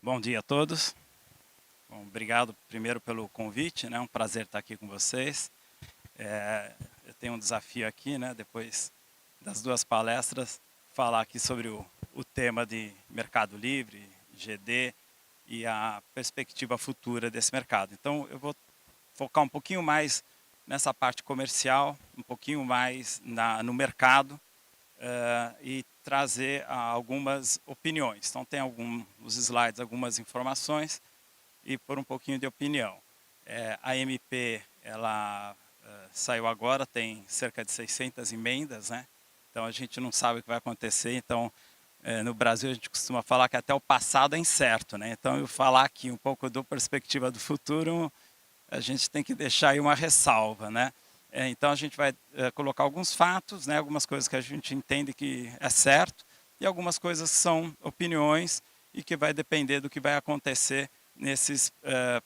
Bom dia a todos. Bom, obrigado primeiro pelo convite, né? Um prazer estar aqui com vocês. Eu tenho um desafio aqui, né? Depois das duas palestras, falar aqui sobre o tema de mercado livre, GD, e a perspectiva futura desse mercado. Então, eu vou focar um pouquinho mais nessa parte comercial, um pouquinho mais no mercado e trazer algumas opiniões. Então, tem alguns slides, algumas informações e por um pouquinho de opinião. A MP, ela saiu agora, tem cerca de 600 emendas, né? Então, a gente não sabe o que vai acontecer, então no Brasil a gente costuma falar que até o passado é incerto, né? Então eu falar aqui um pouco da perspectiva do futuro, a gente tem que deixar aí uma ressalva, né? Então a gente vai colocar alguns fatos, né? Algumas coisas que a gente entende que é certo e algumas coisas que são opiniões e que vai depender do que vai acontecer nesses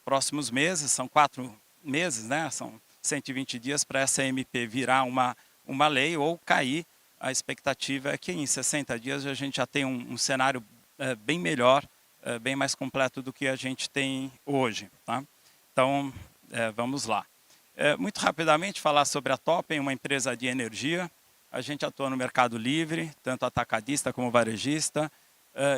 próximos meses. São 4 meses, né? São 120 dias para essa MP virar uma lei ou cair. A expectativa é que em 60 dias a gente já tem um cenário bem melhor, bem mais completo do que a gente tem hoje. Tá? Então, vamos lá. Muito rapidamente, falar sobre a Topen, uma empresa de energia. A gente atua no mercado livre, tanto atacadista como varejista,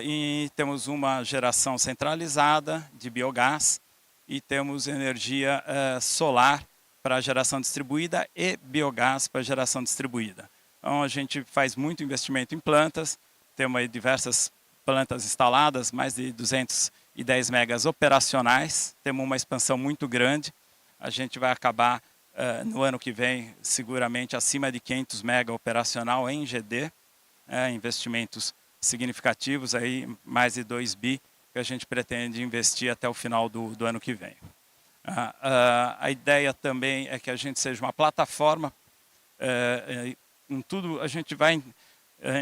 e temos uma geração centralizada de biogás e temos energia solar para geração distribuída e biogás para geração distribuída. Então, a gente faz muito investimento em plantas, temos aí diversas plantas instaladas, mais de 210 megas operacionais, temos uma expansão muito grande. A gente vai acabar, no ano que vem, seguramente acima de 500 mega operacional em GD, investimentos significativos, aí, mais de 2 bi, que a gente pretende investir até o final do ano que vem. A ideia também é que a gente seja uma plataforma, em tudo a gente vai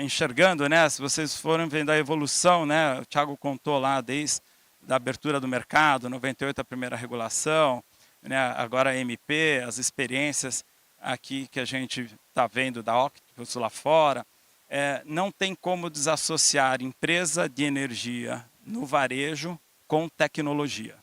enxergando, né? Se vocês forem vendo a evolução, né? O Thiago contou lá desde a abertura do mercado, 98 a primeira regulação, né? Agora a MP, as experiências aqui que a gente está vendo da Octopus lá fora, não tem como desassociar empresa de energia no varejo com tecnologia.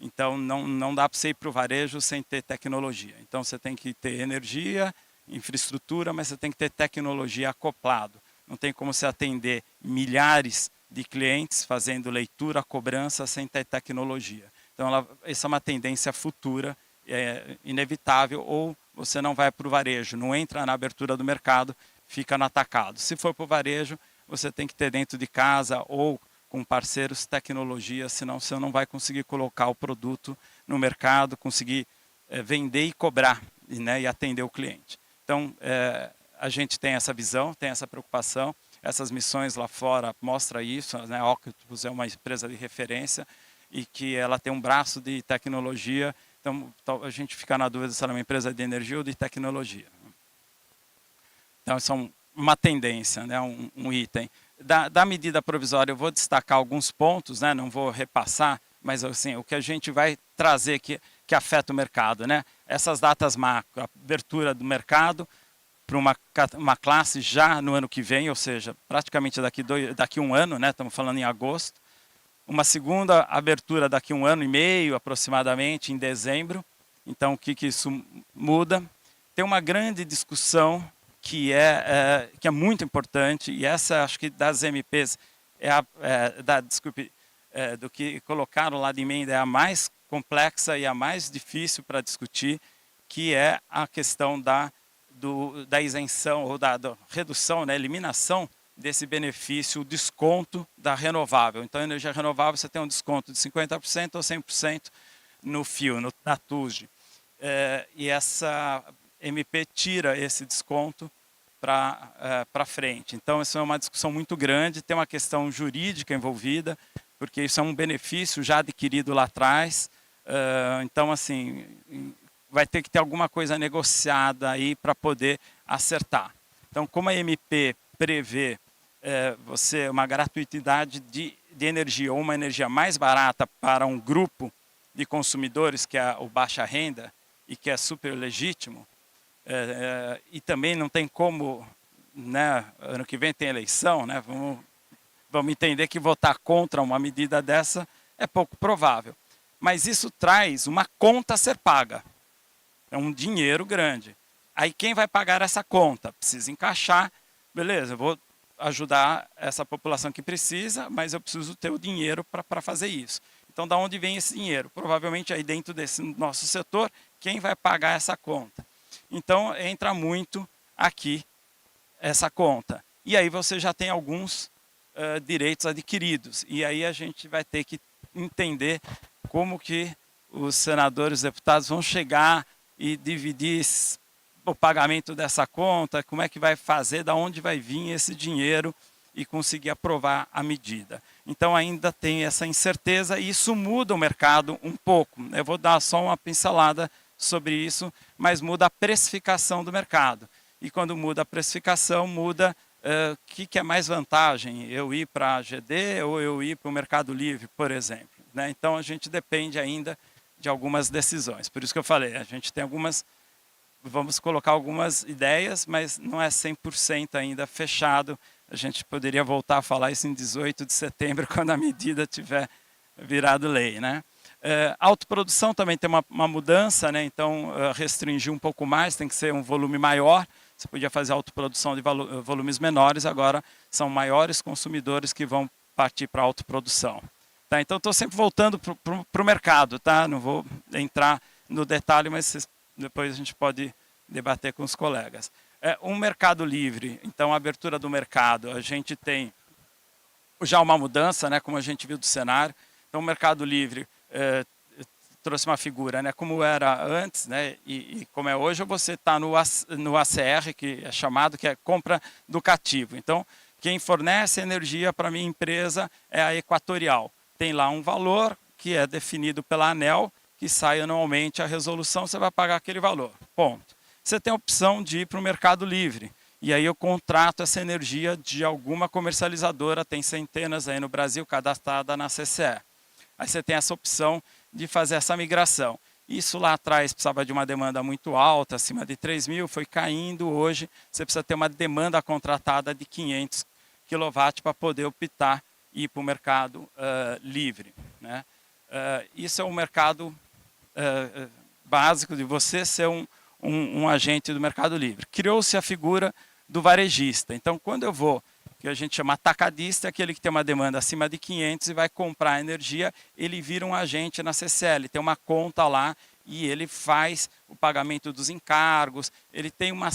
Então, não dá para você ir para o varejo sem ter tecnologia. Então, você tem que ter energia, infraestrutura, mas você tem que ter tecnologia acoplado. Não tem como você atender milhares de clientes fazendo leitura, cobrança, sem ter tecnologia. Então, essa é uma tendência futura, inevitável, ou você não vai para o varejo, não entra na abertura do mercado, fica no atacado. Se for para o varejo, você tem que ter dentro de casa ou com parceiros tecnologia, senão você não vai conseguir colocar o produto no mercado, conseguir vender e cobrar, né, e atender o cliente. Então, a gente tem essa visão, tem essa preocupação, essas missões lá fora mostram isso, né? A Octopus é uma empresa de referência e que ela tem um braço de tecnologia, então a gente fica na dúvida se ela é uma empresa de energia ou de tecnologia. Então, são uma tendência, né, um item. Da medida provisória, eu vou destacar alguns pontos, né, não vou repassar, mas assim, o que a gente vai trazer que afeta o mercado, né? Essas datas macro, a abertura do mercado para uma classe já no ano que vem, ou seja, praticamente daqui um ano, né, estamos falando em agosto. Uma segunda abertura daqui 1 ano e meio, aproximadamente, em dezembro. Então, o que isso muda? Tem uma grande discussão que é muito importante, e essa, acho que das MPs, do que colocaram lá de emenda, é a mais complexa e a mais difícil para discutir, que é a questão da isenção ou da redução, né, eliminação desse benefício, o desconto da renovável. Então, a energia renovável, você tem um desconto de 50% ou 100% no fio, na TUSD. E essa MP tira esse desconto para frente. Então, isso é uma discussão muito grande, tem uma questão jurídica envolvida, porque isso é um benefício já adquirido lá atrás. Então, assim, vai ter que ter alguma coisa negociada aí para poder acertar. Então, como a MP prevê uma gratuidade de energia ou uma energia mais barata para um grupo de consumidores, que é o baixa renda, e que é super legítimo, e também não tem como, né, ano que vem tem eleição, né, vamos entender que votar contra uma medida dessa é pouco provável. Mas isso traz uma conta a ser paga. É um dinheiro grande. Aí quem vai pagar essa conta? Precisa encaixar, beleza, eu vou ajudar essa população que precisa, mas eu preciso ter o dinheiro para fazer isso. Então, da onde vem esse dinheiro? Provavelmente aí dentro desse nosso setor, quem vai pagar essa conta? Então, entra muito aqui essa conta. E aí você já tem alguns direitos adquiridos. E aí a gente vai ter que entender como que os senadores e deputados vão chegar e dividir o pagamento dessa conta, como é que vai fazer, da onde vai vir esse dinheiro e conseguir aprovar a medida. Então ainda tem essa incerteza e isso muda o mercado um pouco. Eu vou dar só uma pincelada sobre isso, mas muda a precificação do mercado. E quando muda a precificação, muda o que é mais vantagem, eu ir para a GD ou eu ir para o Mercado Livre, por exemplo. Né? Então a gente depende ainda de algumas decisões. Por isso que eu falei, a gente tem vamos colocar algumas ideias, mas não é 100% ainda fechado. A gente poderia voltar a falar isso em 18 de setembro, quando a medida tiver virado lei, né? Autoprodução também tem uma mudança, né? Então restringir um pouco mais, tem que ser um volume maior. Você podia fazer autoprodução de volumes menores, agora são maiores consumidores que vão partir para a autoprodução. Tá? Então estou sempre voltando para o mercado, tá? Não vou entrar no detalhe, mas depois a gente pode debater com os colegas. Um mercado livre, então a abertura do mercado, a gente tem já uma mudança, né, como a gente viu do cenário. Então o mercado livre trouxe uma figura, né, como era antes, né, e como é hoje, você está no ACR, que é chamado, que é compra do cativo. Então Quem fornece energia para a minha empresa é a Equatorial. Tem lá um valor que é definido pela ANEEL, que sai anualmente a resolução, você vai pagar aquele valor, ponto. Você tem a opção de ir para o Mercado Livre, e aí eu contrato essa energia de alguma comercializadora, tem centenas aí no Brasil cadastrada na CCE. Aí você tem essa opção de fazer essa migração. Isso lá atrás precisava de uma demanda muito alta, acima de 3 mil, foi caindo. Hoje você precisa ter uma demanda contratada de 500 kW para poder optar e ir para o mercado livre, né? Isso é um mercado básico de você ser um agente do mercado livre. Criou-se a figura do varejista. Então, quando eu vou, que a gente chama atacadista, aquele que tem uma demanda acima de 500 e vai comprar energia, ele vira um agente na CCL, tem uma conta lá e ele faz o pagamento dos encargos, ele tem uma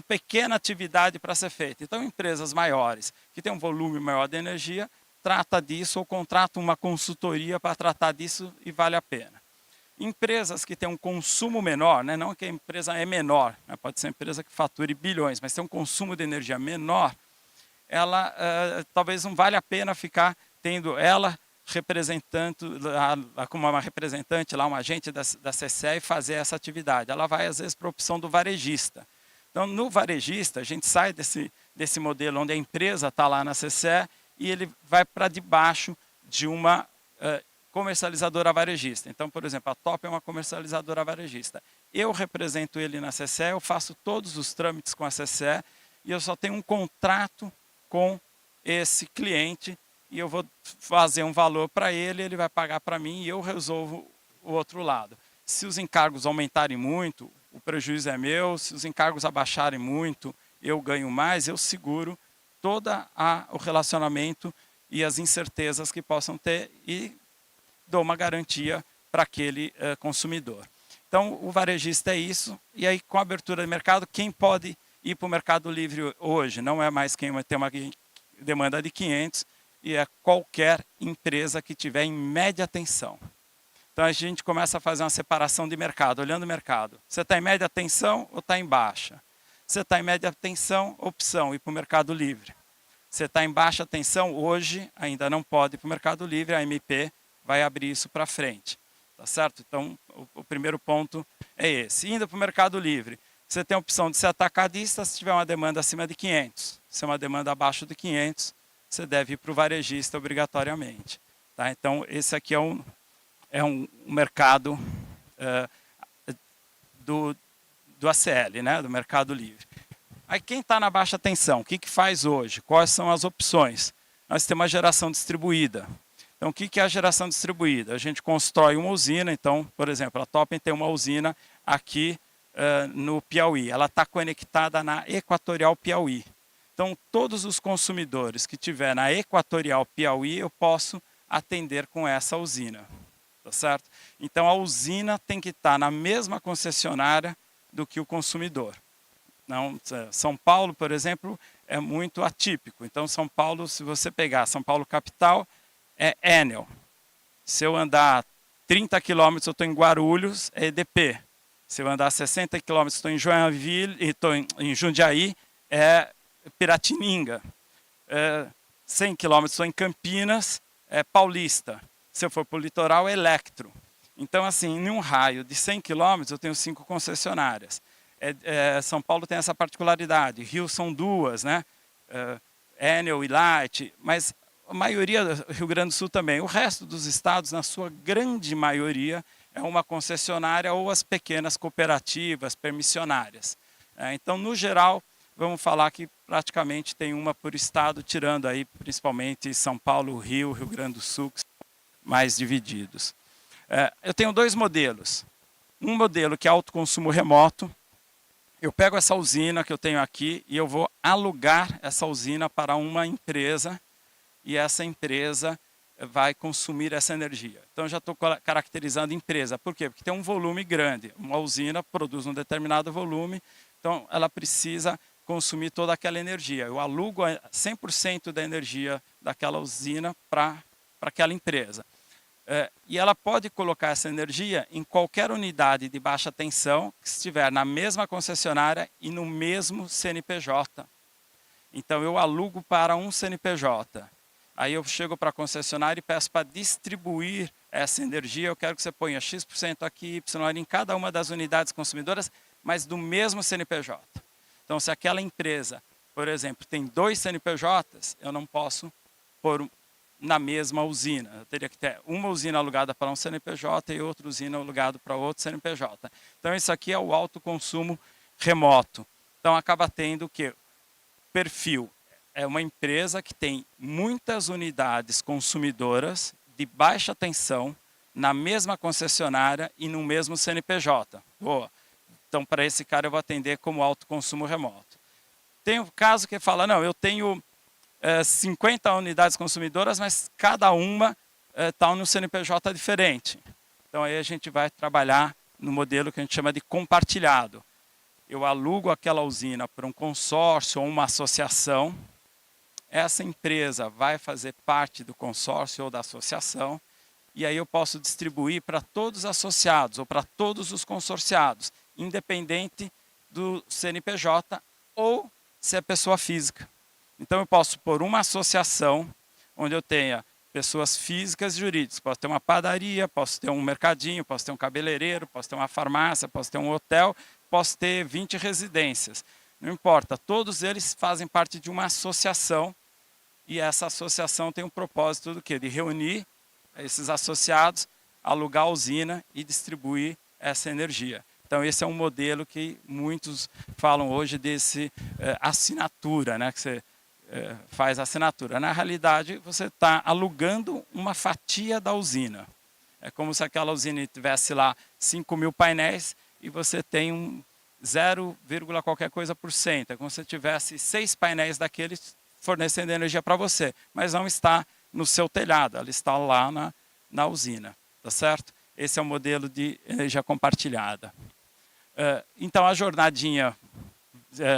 pequena atividade para ser feita. Então, empresas maiores, que têm um volume maior de energia, trata disso ou contrata uma consultoria para tratar disso e vale a pena. Empresas que têm um consumo menor, né? Não que a empresa é menor, né? Pode ser uma empresa que fature bilhões, mas tem um consumo de energia menor, ela talvez não vale a pena ficar tendo ela representando, como uma representante, lá, um agente da CCE e fazer essa atividade. Ela vai, às vezes, para a opção do varejista. Então, no varejista, a gente sai desse modelo onde a empresa está lá na CCE e ele vai para debaixo de uma comercializadora varejista. Então, por exemplo, a Top é uma comercializadora varejista. Eu represento ele na CCE, eu faço todos os trâmites com a CCE e eu só tenho um contrato com esse cliente e eu vou fazer um valor para ele, ele vai pagar para mim e eu resolvo o outro lado. Se os encargos aumentarem muito, o prejuízo é meu. Se os encargos abaixarem muito, eu ganho mais, eu seguro todo o relacionamento e as incertezas que possam ter e dou uma garantia para aquele consumidor. Então, o varejista é isso. E aí, com a abertura de mercado, quem pode ir para o Mercado Livre hoje? Não é mais quem tem uma demanda de 500, e é qualquer empresa que tiver em média tensão. Então, a gente começa a fazer uma separação de mercado, olhando o mercado. Você está em média tensão ou está em baixa? Você está em média tensão, opção, ir para o Mercado Livre. Você está em baixa tensão, hoje ainda não pode ir para o Mercado Livre, a MP vai abrir isso para frente. Tá certo? Então, o primeiro ponto é esse. Indo para o Mercado Livre, você tem a opção de ser atacadista se tiver uma demanda acima de 500. Se é uma demanda abaixo de 500, você deve ir para o varejista obrigatoriamente. Tá? Então, esse aqui é um mercado do ACL, né? Do Mercado Livre. Aí, quem está na baixa tensão, o que faz hoje? Quais são as opções? Nós temos a geração distribuída. Então, o que é a geração distribuída? A gente constrói uma usina. Então, por exemplo, a Topen tem uma usina aqui no Piauí. Ela está conectada na Equatorial Piauí. Então, todos os consumidores que tiver na Equatorial Piauí, eu posso atender com essa usina. Tá certo? Então, a usina tem que estar na mesma concessionária do que o consumidor. Não, São Paulo, por exemplo, é muito atípico. Então, São Paulo, se você pegar São Paulo capital, é Enel. Se eu andar 30 quilômetros, eu estou em Guarulhos, é EDP. Se eu andar 60 quilômetros, estou em Joinville, estou em Jundiaí, é Piratininga. 100 quilômetros, estou em Campinas, é Paulista. Se eu for para o litoral, é Electro. Então, assim, em um raio de 100 quilômetros, eu tenho 5 concessionárias. São Paulo tem essa particularidade. Rio são 2, né? Enel e Light, mas a maioria do Rio Grande do Sul também. O resto dos estados, na sua grande maioria, é uma concessionária ou as pequenas cooperativas permissionárias. Então, no geral, vamos falar que praticamente tem uma por estado, tirando aí principalmente São Paulo, Rio Grande do Sul, que são mais divididos. Eu tenho 2 modelos. Um modelo que é autoconsumo remoto. Eu pego essa usina que eu tenho aqui e eu vou alugar essa usina para uma empresa e essa empresa vai consumir essa energia. Então, já estou caracterizando empresa. Por quê? Porque tem um volume grande. Uma usina produz um determinado volume, então ela precisa consumir toda aquela energia. Eu alugo 100% da energia daquela usina para aquela empresa. E ela pode colocar essa energia em qualquer unidade de baixa tensão que estiver na mesma concessionária e no mesmo CNPJ. Então eu alugo para um CNPJ. Aí eu chego para a concessionária e peço para distribuir essa energia. Eu quero que você ponha X% aqui, Y em cada uma das unidades consumidoras, mas do mesmo CNPJ. Então, se aquela empresa, por exemplo, tem 2 CNPJs, eu não posso pôr na mesma usina. Eu teria que ter uma usina alugada para um CNPJ e outra usina alugada para outro CNPJ. Então, isso aqui é o autoconsumo remoto. Então, acaba tendo o quê? Perfil. É uma empresa que tem muitas unidades consumidoras de baixa tensão na mesma concessionária e no mesmo CNPJ. Boa. Então, para esse cara, eu vou atender como autoconsumo remoto. Tem o caso que fala, não, eu tenho 50 unidades consumidoras, mas cada uma está no CNPJ diferente. Então, aí a gente vai trabalhar no modelo que a gente chama de compartilhado. Eu alugo aquela usina para um consórcio ou uma associação. Essa empresa vai fazer parte do consórcio ou da associação, e aí eu posso distribuir para todos os associados ou para todos os consorciados, independente do CNPJ ou se é pessoa física. Então eu posso pôr uma associação onde eu tenha pessoas físicas e jurídicas. Posso ter uma padaria, posso ter um mercadinho, posso ter um cabeleireiro, posso ter uma farmácia, posso ter um hotel, posso ter 20 residências. Não importa, todos eles fazem parte de uma associação. E essa associação tem um propósito do quê? De reunir esses associados, alugar a usina e distribuir essa energia. Então esse é um modelo que muitos falam hoje desse assinatura, né? Que você faz assinatura. Na realidade, você está alugando uma fatia da usina. É como se aquela usina tivesse lá 5.000 painéis e você tem um 0, qualquer coisa por cento. É como se tivesse 6 painéis daqueles fornecendo energia para você, mas não está no seu telhado, ela está lá na usina, tá certo? Esse é o modelo de energia compartilhada. Então a jornadinha,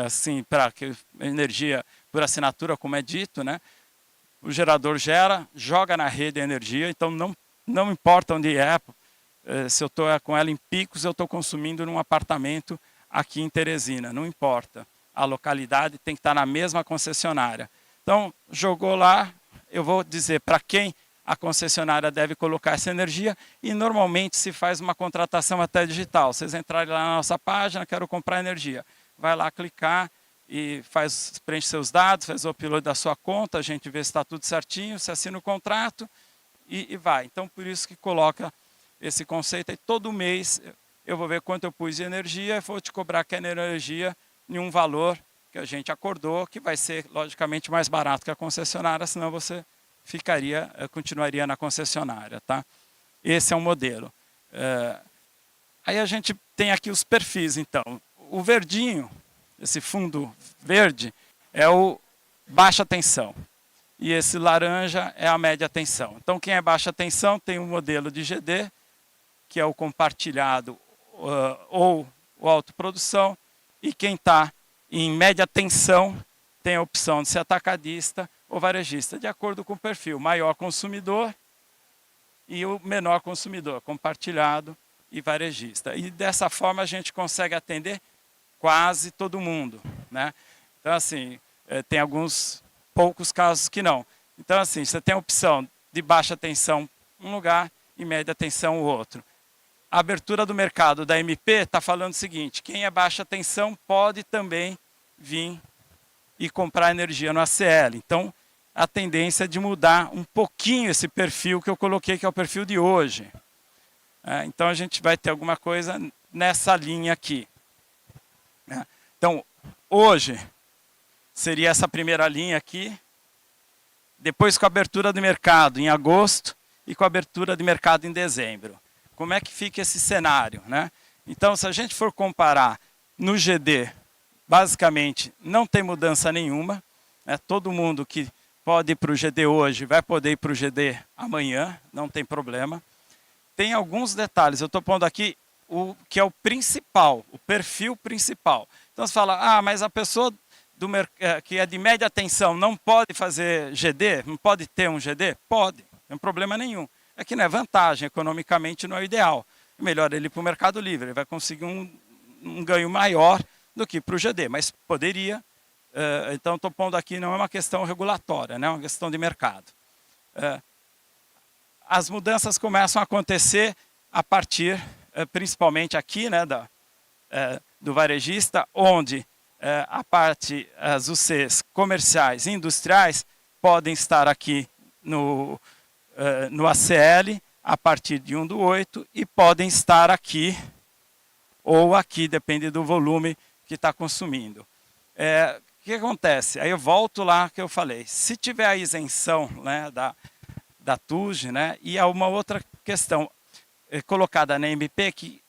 assim, para energia por assinatura, como é dito, né? O gerador gera, joga na rede a energia, então não importa onde é, se eu estou com ela em Picos, eu estou consumindo num apartamento aqui em Teresina, não importa. A localidade tem que estar na mesma concessionária. Então, jogou lá, eu vou dizer para quem a concessionária deve colocar essa energia e normalmente se faz uma contratação até digital. Vocês entrarem lá na nossa página, quero comprar energia. Vai lá clicar e preenche seus dados, faz o upload da sua conta, a gente vê se está tudo certinho, se assina o contrato e vai. Então, por isso que coloca esse conceito aí. Todo mês eu vou ver quanto eu pus de energia e vou te cobrar aquela energia em um valor que a gente acordou, que vai ser, logicamente, mais barato que a concessionária, senão você continuaria na concessionária. Tá? Esse é um modelo. Aí a gente tem aqui os perfis, então. O verdinho, esse fundo verde, é o baixa tensão. E esse laranja é a média tensão. Então, quem é baixa tensão tem um modelo de GD, que é o compartilhado ou o autoprodução, e quem está em média tensão tem a opção de ser atacadista ou varejista, de acordo com o perfil. Maior consumidor e o menor consumidor, compartilhado e varejista. E dessa forma a gente consegue atender quase todo mundo, né? Então, assim, tem alguns poucos casos que não. Então, assim, você tem a opção de baixa tensão um lugar e média tensão o outro. A abertura do mercado da MP está falando o seguinte: quem é baixa tensão pode também vir e comprar energia no ACL. Então, a tendência é de mudar um pouquinho esse perfil que eu coloquei, que é o perfil de hoje. Então, a gente vai ter alguma coisa nessa linha aqui. Então, hoje seria essa primeira linha aqui, depois com a abertura do mercado em agosto e com a abertura de mercado em dezembro. Como é que fica esse cenário, né? Então, se a gente for comparar no GD, basicamente não tem mudança nenhuma, né? Todo mundo que pode ir para o GD hoje vai poder ir para o GD amanhã, não tem problema. Tem alguns detalhes, eu estou pondo aqui o que é o principal, o perfil principal. Então você fala, mas a pessoa que é de média tensão não pode fazer GD? Não pode ter um GD? Pode, não tem problema nenhum. É que não é vantagem, economicamente não é o ideal. Melhor ele ir para o Mercado Livre, ele vai conseguir um ganho maior do que para o GD, mas poderia Então, estou pondo aqui, não é uma questão regulatória, né? É uma questão de mercado. As mudanças começam a acontecer a partir, principalmente aqui, né, do varejista, onde a parte, as UCs comerciais e industriais podem estar aqui no ACL a partir de 1/8 e podem estar aqui ou aqui, depende do volume que está consumindo. O que acontece? Aí eu volto lá que eu falei. Se tiver a isenção, né, da TUG, né, e há uma outra questão colocada na MP que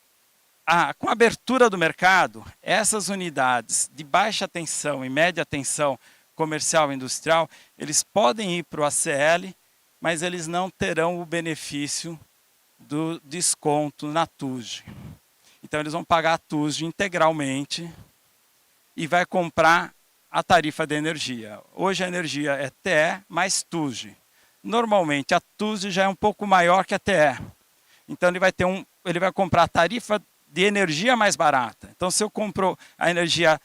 com a abertura do mercado, essas unidades de baixa tensão e média tensão comercial e industrial, eles podem ir para o ACL, mas eles não terão o benefício do desconto na TUG. Então eles vão pagar a TUG integralmente e vai comprar a tarifa de energia. Hoje a energia é TE mais TUG. Normalmente a TUG já é um pouco maior que a TE. Então ele vai comprar a tarifa de energia mais barata. Então se eu compro a energia,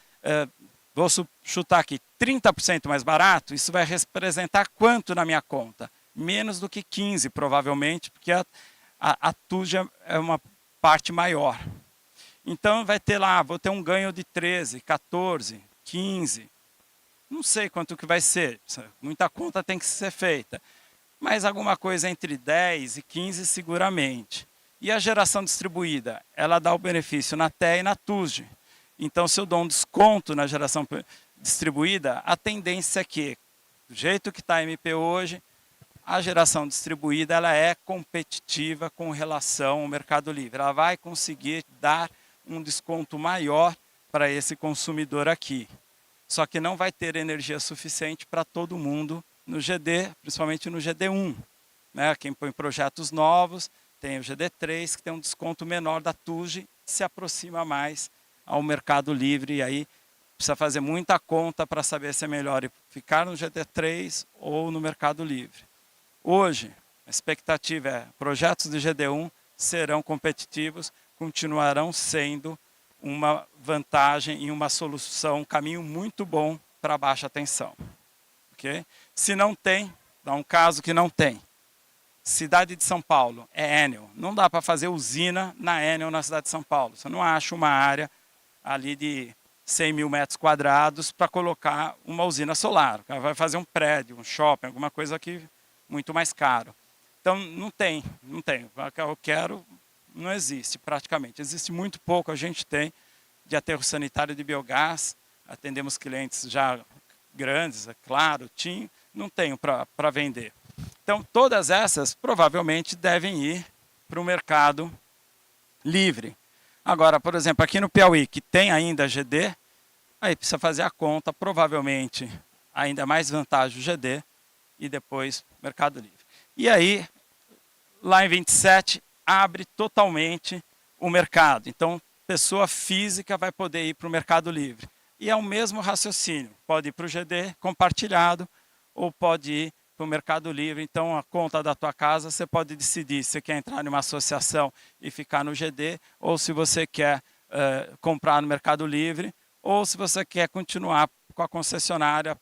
vou chutar aqui, 30% mais barato, isso vai representar quanto na minha conta? Menos do que 15, provavelmente, porque a TUG é uma parte maior. Então vai ter lá, vou ter um ganho de 13, 14, 15. Não sei quanto que vai ser, muita conta tem que ser feita. Mas alguma coisa entre 10 e 15 seguramente. E a geração distribuída, ela dá o benefício na TE e na TUG. Então se eu dou um desconto na geração distribuída, a tendência é que, do jeito que está a MP hoje, a geração distribuída ela é competitiva com relação ao Mercado Livre. Ela vai conseguir dar um desconto maior para esse consumidor aqui. Só que não vai ter energia suficiente para todo mundo no GD, principalmente no GD1. Né? Quem põe projetos novos, tem o GD3, que tem um desconto menor da TUG, se aproxima mais ao Mercado Livre, e aí precisa fazer muita conta para saber se é melhor ficar no GD3 ou no Mercado Livre. Hoje, a expectativa é projetos de GD1 serão competitivos, continuarão sendo uma vantagem e uma solução, um caminho muito bom para baixa tensão. Okay? Se não tem, dá um caso que não tem. Cidade de São Paulo, é Enel. Não dá para fazer usina na Enel na cidade de São Paulo. Você não acha uma área ali de 100 mil metros quadrados para colocar uma usina solar. O cara vai fazer um prédio, um shopping, alguma coisa aqui muito mais caro. Então não tem. Eu quero, não existe praticamente. Existe muito pouco, a gente tem de aterro sanitário de biogás, atendemos clientes já grandes, é claro, não tenho para vender. Então todas essas provavelmente devem ir para o Mercado Livre. Agora, por exemplo, aqui no Piauí, que tem ainda GD, aí precisa fazer a conta, provavelmente ainda mais vantagem o GD e depois Mercado Livre. E aí, lá em 27, abre totalmente o mercado. Então, pessoa física vai poder ir para o Mercado Livre. E é o mesmo raciocínio, pode ir para o GD compartilhado ou pode ir para o Mercado Livre. Então, a conta da tua casa, você pode decidir se você quer entrar numa associação e ficar no GD, ou se você quer comprar no Mercado Livre, ou se você quer continuar com a concessionária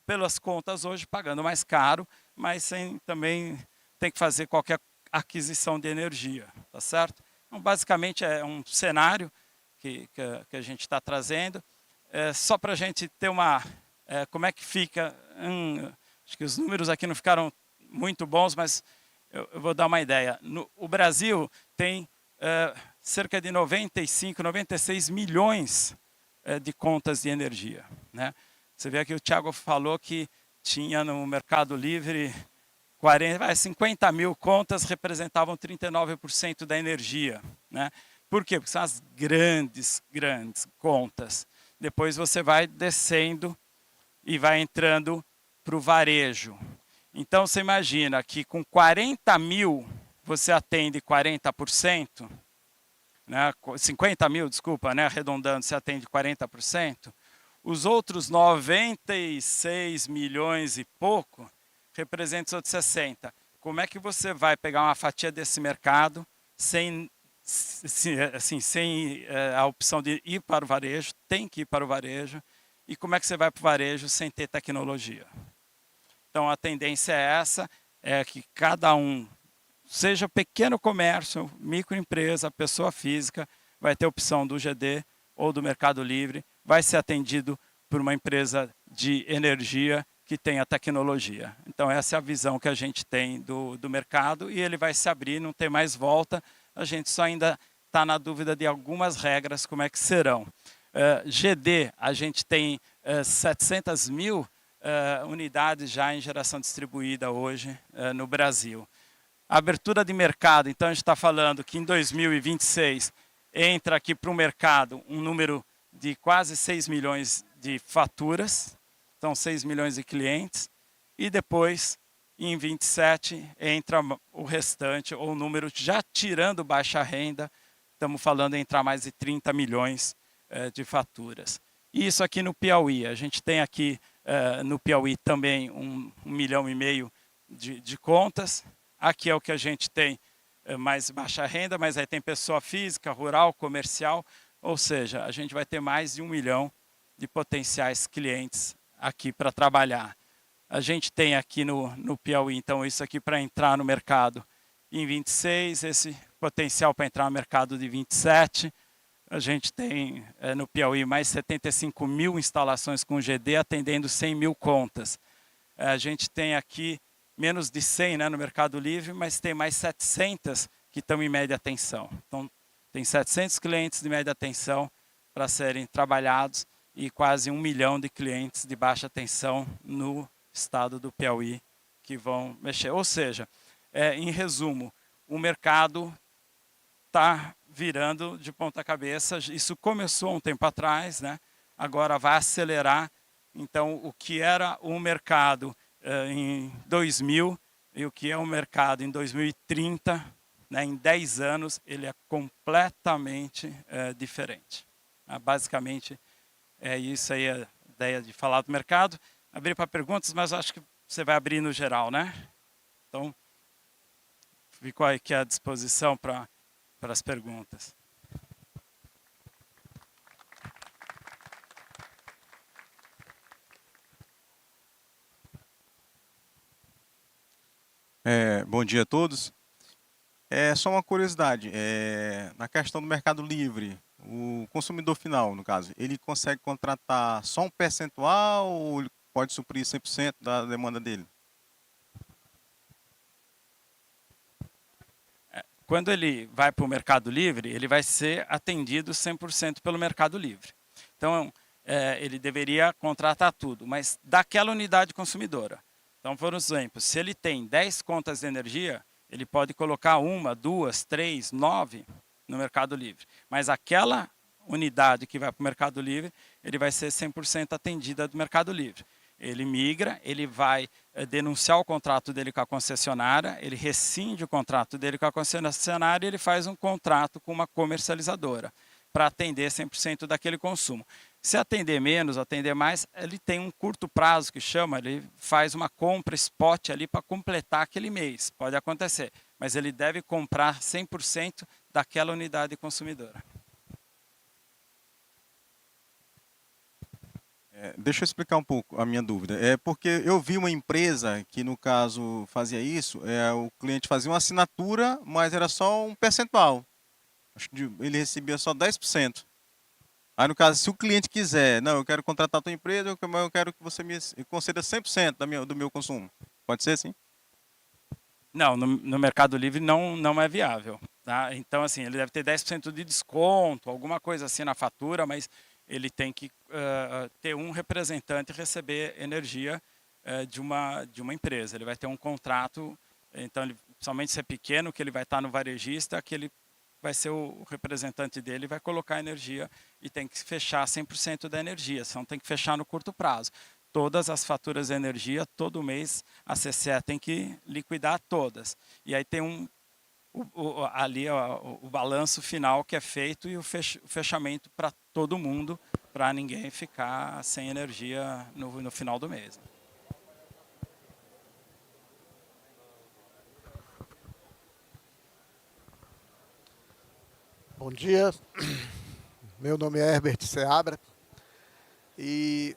pelas contas hoje, pagando mais caro, mas sem também tem que fazer qualquer aquisição de energia, tá certo? Então, basicamente, é um cenário que a gente está trazendo, só para a gente ter uma... como é que fica... acho que os números aqui não ficaram muito bons, mas eu vou dar uma ideia. O Brasil tem cerca de 95, 96 milhões de contas de energia. Né? Você vê que o Thiago falou que tinha no Mercado Livre 50 mil contas, representavam 39% da energia. Né? Por quê? Porque são as grandes contas. Depois você vai descendo e vai entrando para o varejo. Então você imagina que com 40 mil você atende 40%, né? 50 mil, desculpa, né? Arredondando, você atende 40%. Os outros 96 milhões e pouco representam os outros 60%. Como é que você vai pegar uma fatia desse mercado sem a opção de ir para o varejo? Tem que ir para o varejo E como é que você vai para o varejo sem ter tecnologia? Então a tendência é essa, é que cada um, seja pequeno comércio, microempresa, pessoa física, vai ter opção do GD ou do Mercado Livre, vai ser atendido por uma empresa de energia que tenha tecnologia. Então essa é a visão que a gente tem do mercado e ele vai se abrir, não tem mais volta, a gente só ainda está na dúvida de algumas regras, como é que serão. GD, a gente tem 700 mil unidades já em geração distribuída hoje no Brasil. A abertura de mercado, então a gente está falando que em 2026 entra aqui para o mercado um número de quase 6 milhões de faturas, então 6 milhões de clientes, e depois, em 27, entra o restante, ou o número já tirando baixa renda, estamos falando em entrar mais de 30 milhões de faturas. Isso aqui no Piauí, a gente tem aqui no Piauí também 1,5 milhão de contas, aqui é o que a gente tem mais baixa renda, mas aí tem pessoa física, rural, comercial, ou seja, a gente vai ter mais de 1 milhão de potenciais clientes aqui para trabalhar. A gente tem aqui no Piauí, então, isso aqui para entrar no mercado em 26, esse potencial para entrar no mercado de 27. A gente tem no Piauí mais 75 mil instalações com GD, atendendo 100 mil contas. A gente tem aqui menos de 100 no Mercado Livre, mas tem mais 700 que estão em média atenção. Então, tem 700 clientes de média atenção para serem trabalhados e quase 1 milhão de clientes de baixa tensão no estado do Piauí que vão mexer. Ou seja, em resumo, o mercado está virando de ponta cabeça. Isso começou há um tempo atrás, agora vai acelerar. Então, o que era o mercado em 2000 e o que é o mercado em 2030, em 10 anos, ele é completamente diferente. Basicamente, é isso aí a ideia de falar do mercado. Abrir para perguntas, mas acho que você vai abrir no geral, Então, fico aqui à disposição para as perguntas. Bom dia a todos. Só uma curiosidade, na questão do Mercado Livre, o consumidor final, no caso, ele consegue contratar só um percentual ou ele pode suprir 100% da demanda dele? Quando ele vai para o Mercado Livre, ele vai ser atendido 100% pelo Mercado Livre. Então, ele deveria contratar tudo, mas daquela unidade consumidora. Então, por exemplo, se ele tem 10 contas de energia, ele pode colocar 1, 2, 3, 9 no Mercado Livre. Mas aquela unidade que vai para o Mercado Livre, ele vai ser 100% atendida do Mercado Livre. Ele migra, ele vai denunciar o contrato dele com a concessionária, ele rescinde o contrato dele com a concessionária e ele faz um contrato com uma comercializadora para atender 100% daquele consumo. Se atender menos, atender mais, ele tem um curto prazo que chama, ele faz uma compra spot ali para completar aquele mês, pode acontecer, mas ele deve comprar 100% daquela unidade consumidora. Deixa eu explicar um pouco a minha dúvida. Porque eu vi uma empresa que, no caso, fazia isso, o cliente fazia uma assinatura, mas era só um percentual. Acho que ele recebia só 10%. Aí, no caso, se o cliente quiser, não, eu quero contratar a tua empresa, eu quero que você me conceda 100% do meu consumo. Pode ser assim? Não, no Mercado Livre não é viável. Tá? Então, assim, ele deve ter 10% de desconto, alguma coisa assim na fatura, mas ele tem que ter um representante e receber energia de uma empresa. Ele vai ter um contrato, então, principalmente se é pequeno, que ele vai estar no varejista, que ele vai ser o representante dele, vai colocar energia e tem que fechar 100% da energia, senão tem que fechar no curto prazo. Todas as faturas de energia, todo mês, a CCE tem que liquidar todas. E aí tem ali o balanço final que é feito e o fechamento para todo mundo, para ninguém ficar sem energia no final do mês. Bom dia, meu nome é Herbert Seabra e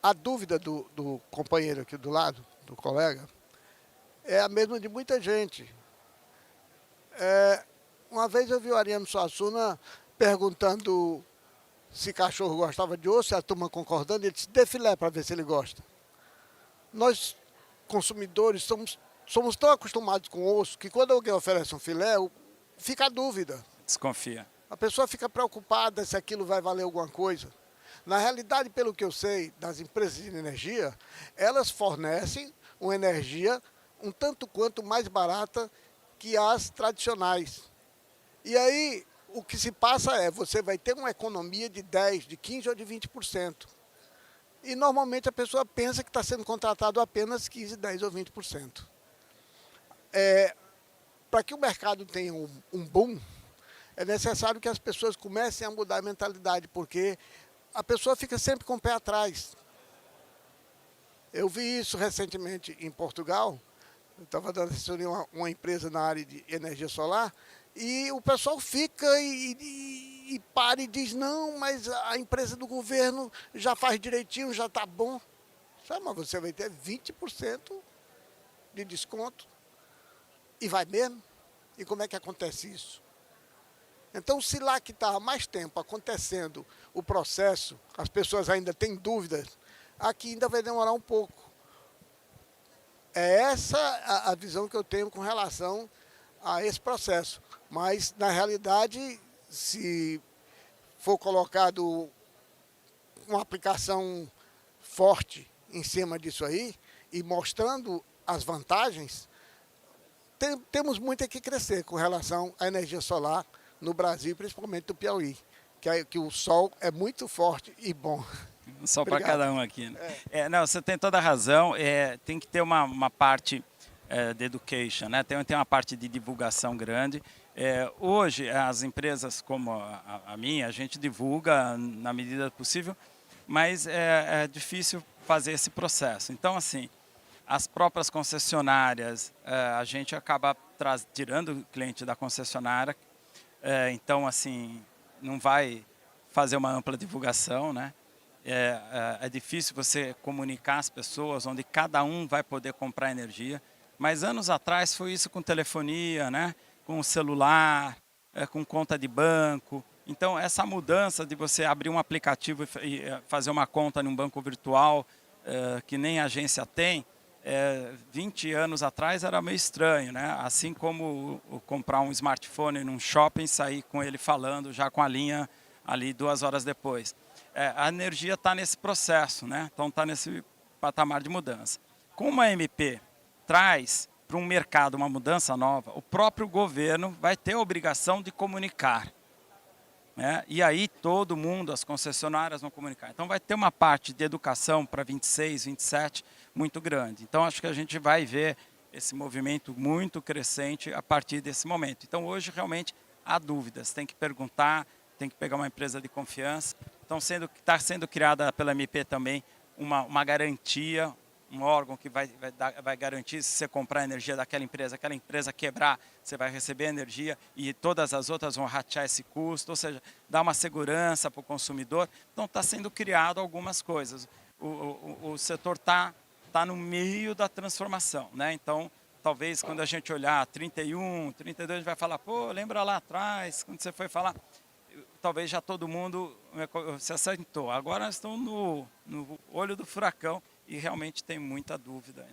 A dúvida do companheiro aqui do lado, do colega, é a mesma de muita gente. Uma vez eu vi o Ariano Suassuna perguntando se cachorro gostava de osso, e a turma concordando, ele disse, dê filé para ver se ele gosta. Nós, consumidores, somos tão acostumados com osso que quando alguém oferece um filé, fica a dúvida. Desconfia. A pessoa fica preocupada se aquilo vai valer alguma coisa. Na realidade, pelo que eu sei das empresas de energia, elas fornecem uma energia um tanto quanto mais barata que as tradicionais. E aí, o que se passa você vai ter uma economia de 10%, de 15% ou de 20%. E normalmente a pessoa pensa que está sendo contratado apenas 15%, 10% ou 20%. Para que o mercado tenha um boom, é necessário que as pessoas comecem a mudar a mentalidade, porque a pessoa fica sempre com o pé atrás. Eu vi isso recentemente em Portugal. Eu estava dando assessoria a uma empresa na área de energia solar, e o pessoal fica e para e diz, não, mas a empresa do governo já faz direitinho, já está bom. Sabe, mas você vai ter 20% de desconto. E vai mesmo? E como é que acontece isso? Então, se lá que está há mais tempo acontecendo o processo, as pessoas ainda têm dúvidas, aqui ainda vai demorar um pouco. É essa a visão que eu tenho com relação a esse processo. Mas, na realidade, se for colocado uma aplicação forte em cima disso aí, e mostrando as vantagens, temos muito a que crescer com relação à energia solar no Brasil, principalmente do Piauí, que o sol é muito forte e bom. Só para cada um aqui. Né? Não, você tem toda a razão. Tem que ter uma parte de education, né? Tem uma parte de divulgação grande. Hoje, as empresas como a minha, a gente divulga na medida do possível, mas é difícil fazer esse processo. Então, assim, as próprias concessionárias, a gente acaba tirando o cliente da concessionária, então, assim, não vai fazer uma ampla divulgação, né? É difícil você comunicar as pessoas onde cada um vai poder comprar energia, mas anos atrás foi isso com telefonia, né? Com celular, com conta de banco. Então, essa mudança de você abrir um aplicativo e fazer uma conta num banco virtual, que nem a agência tem, 20 anos atrás era meio estranho, né? Assim como comprar um smartphone num shopping e sair com ele falando já com a linha ali 2 horas depois. A energia está nesse processo, né? Então está nesse patamar de mudança. Como a MP traz para um mercado uma mudança nova, o próprio governo vai ter a obrigação de comunicar. Né? E aí todo mundo, as concessionárias vão comunicar. Então vai ter uma parte de educação para 26, 27 muito grande. Então acho que a gente vai ver esse movimento muito crescente a partir desse momento. Então hoje realmente há dúvidas, tem que perguntar, tem que pegar uma empresa de confiança. Então está sendo criada pela MP também uma garantia, um órgão que vai garantir se você comprar energia daquela empresa, aquela empresa quebrar, você vai receber energia e todas as outras vão ratear esse custo, ou seja, dá uma segurança para o consumidor. Então está sendo criado algumas coisas. O setor está no meio da transformação, né? Então, talvez quando a gente olhar 31, 32, a gente vai falar, pô, lembra lá atrás, quando você foi falar, talvez já todo mundo se assentou. Agora nós estamos no olho do furacão e realmente tem muita dúvida.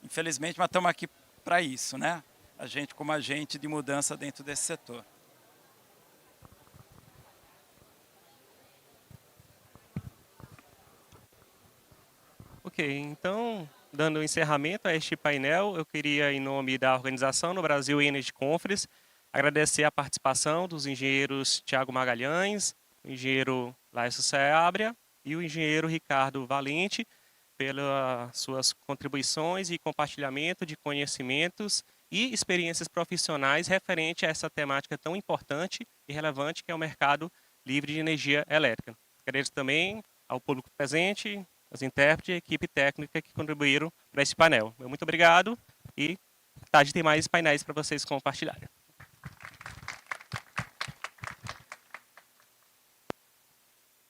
Infelizmente, mas estamos aqui para isso, né? A gente como agente de mudança dentro desse setor. Ok, então, dando encerramento a este painel, eu queria, em nome da organização no Brasil Energy Conference, agradecer a participação dos engenheiros Tiago Magalhães, o engenheiro Laércio Seabra e o engenheiro Ricardo Valente, pelas suas contribuições e compartilhamento de conhecimentos e experiências profissionais referente a essa temática tão importante e relevante que é o mercado livre de energia elétrica. Agradeço também ao público presente, aos intérpretes e a equipe técnica que contribuíram para esse painel. Muito obrigado e tarde tem mais painéis para vocês compartilharem.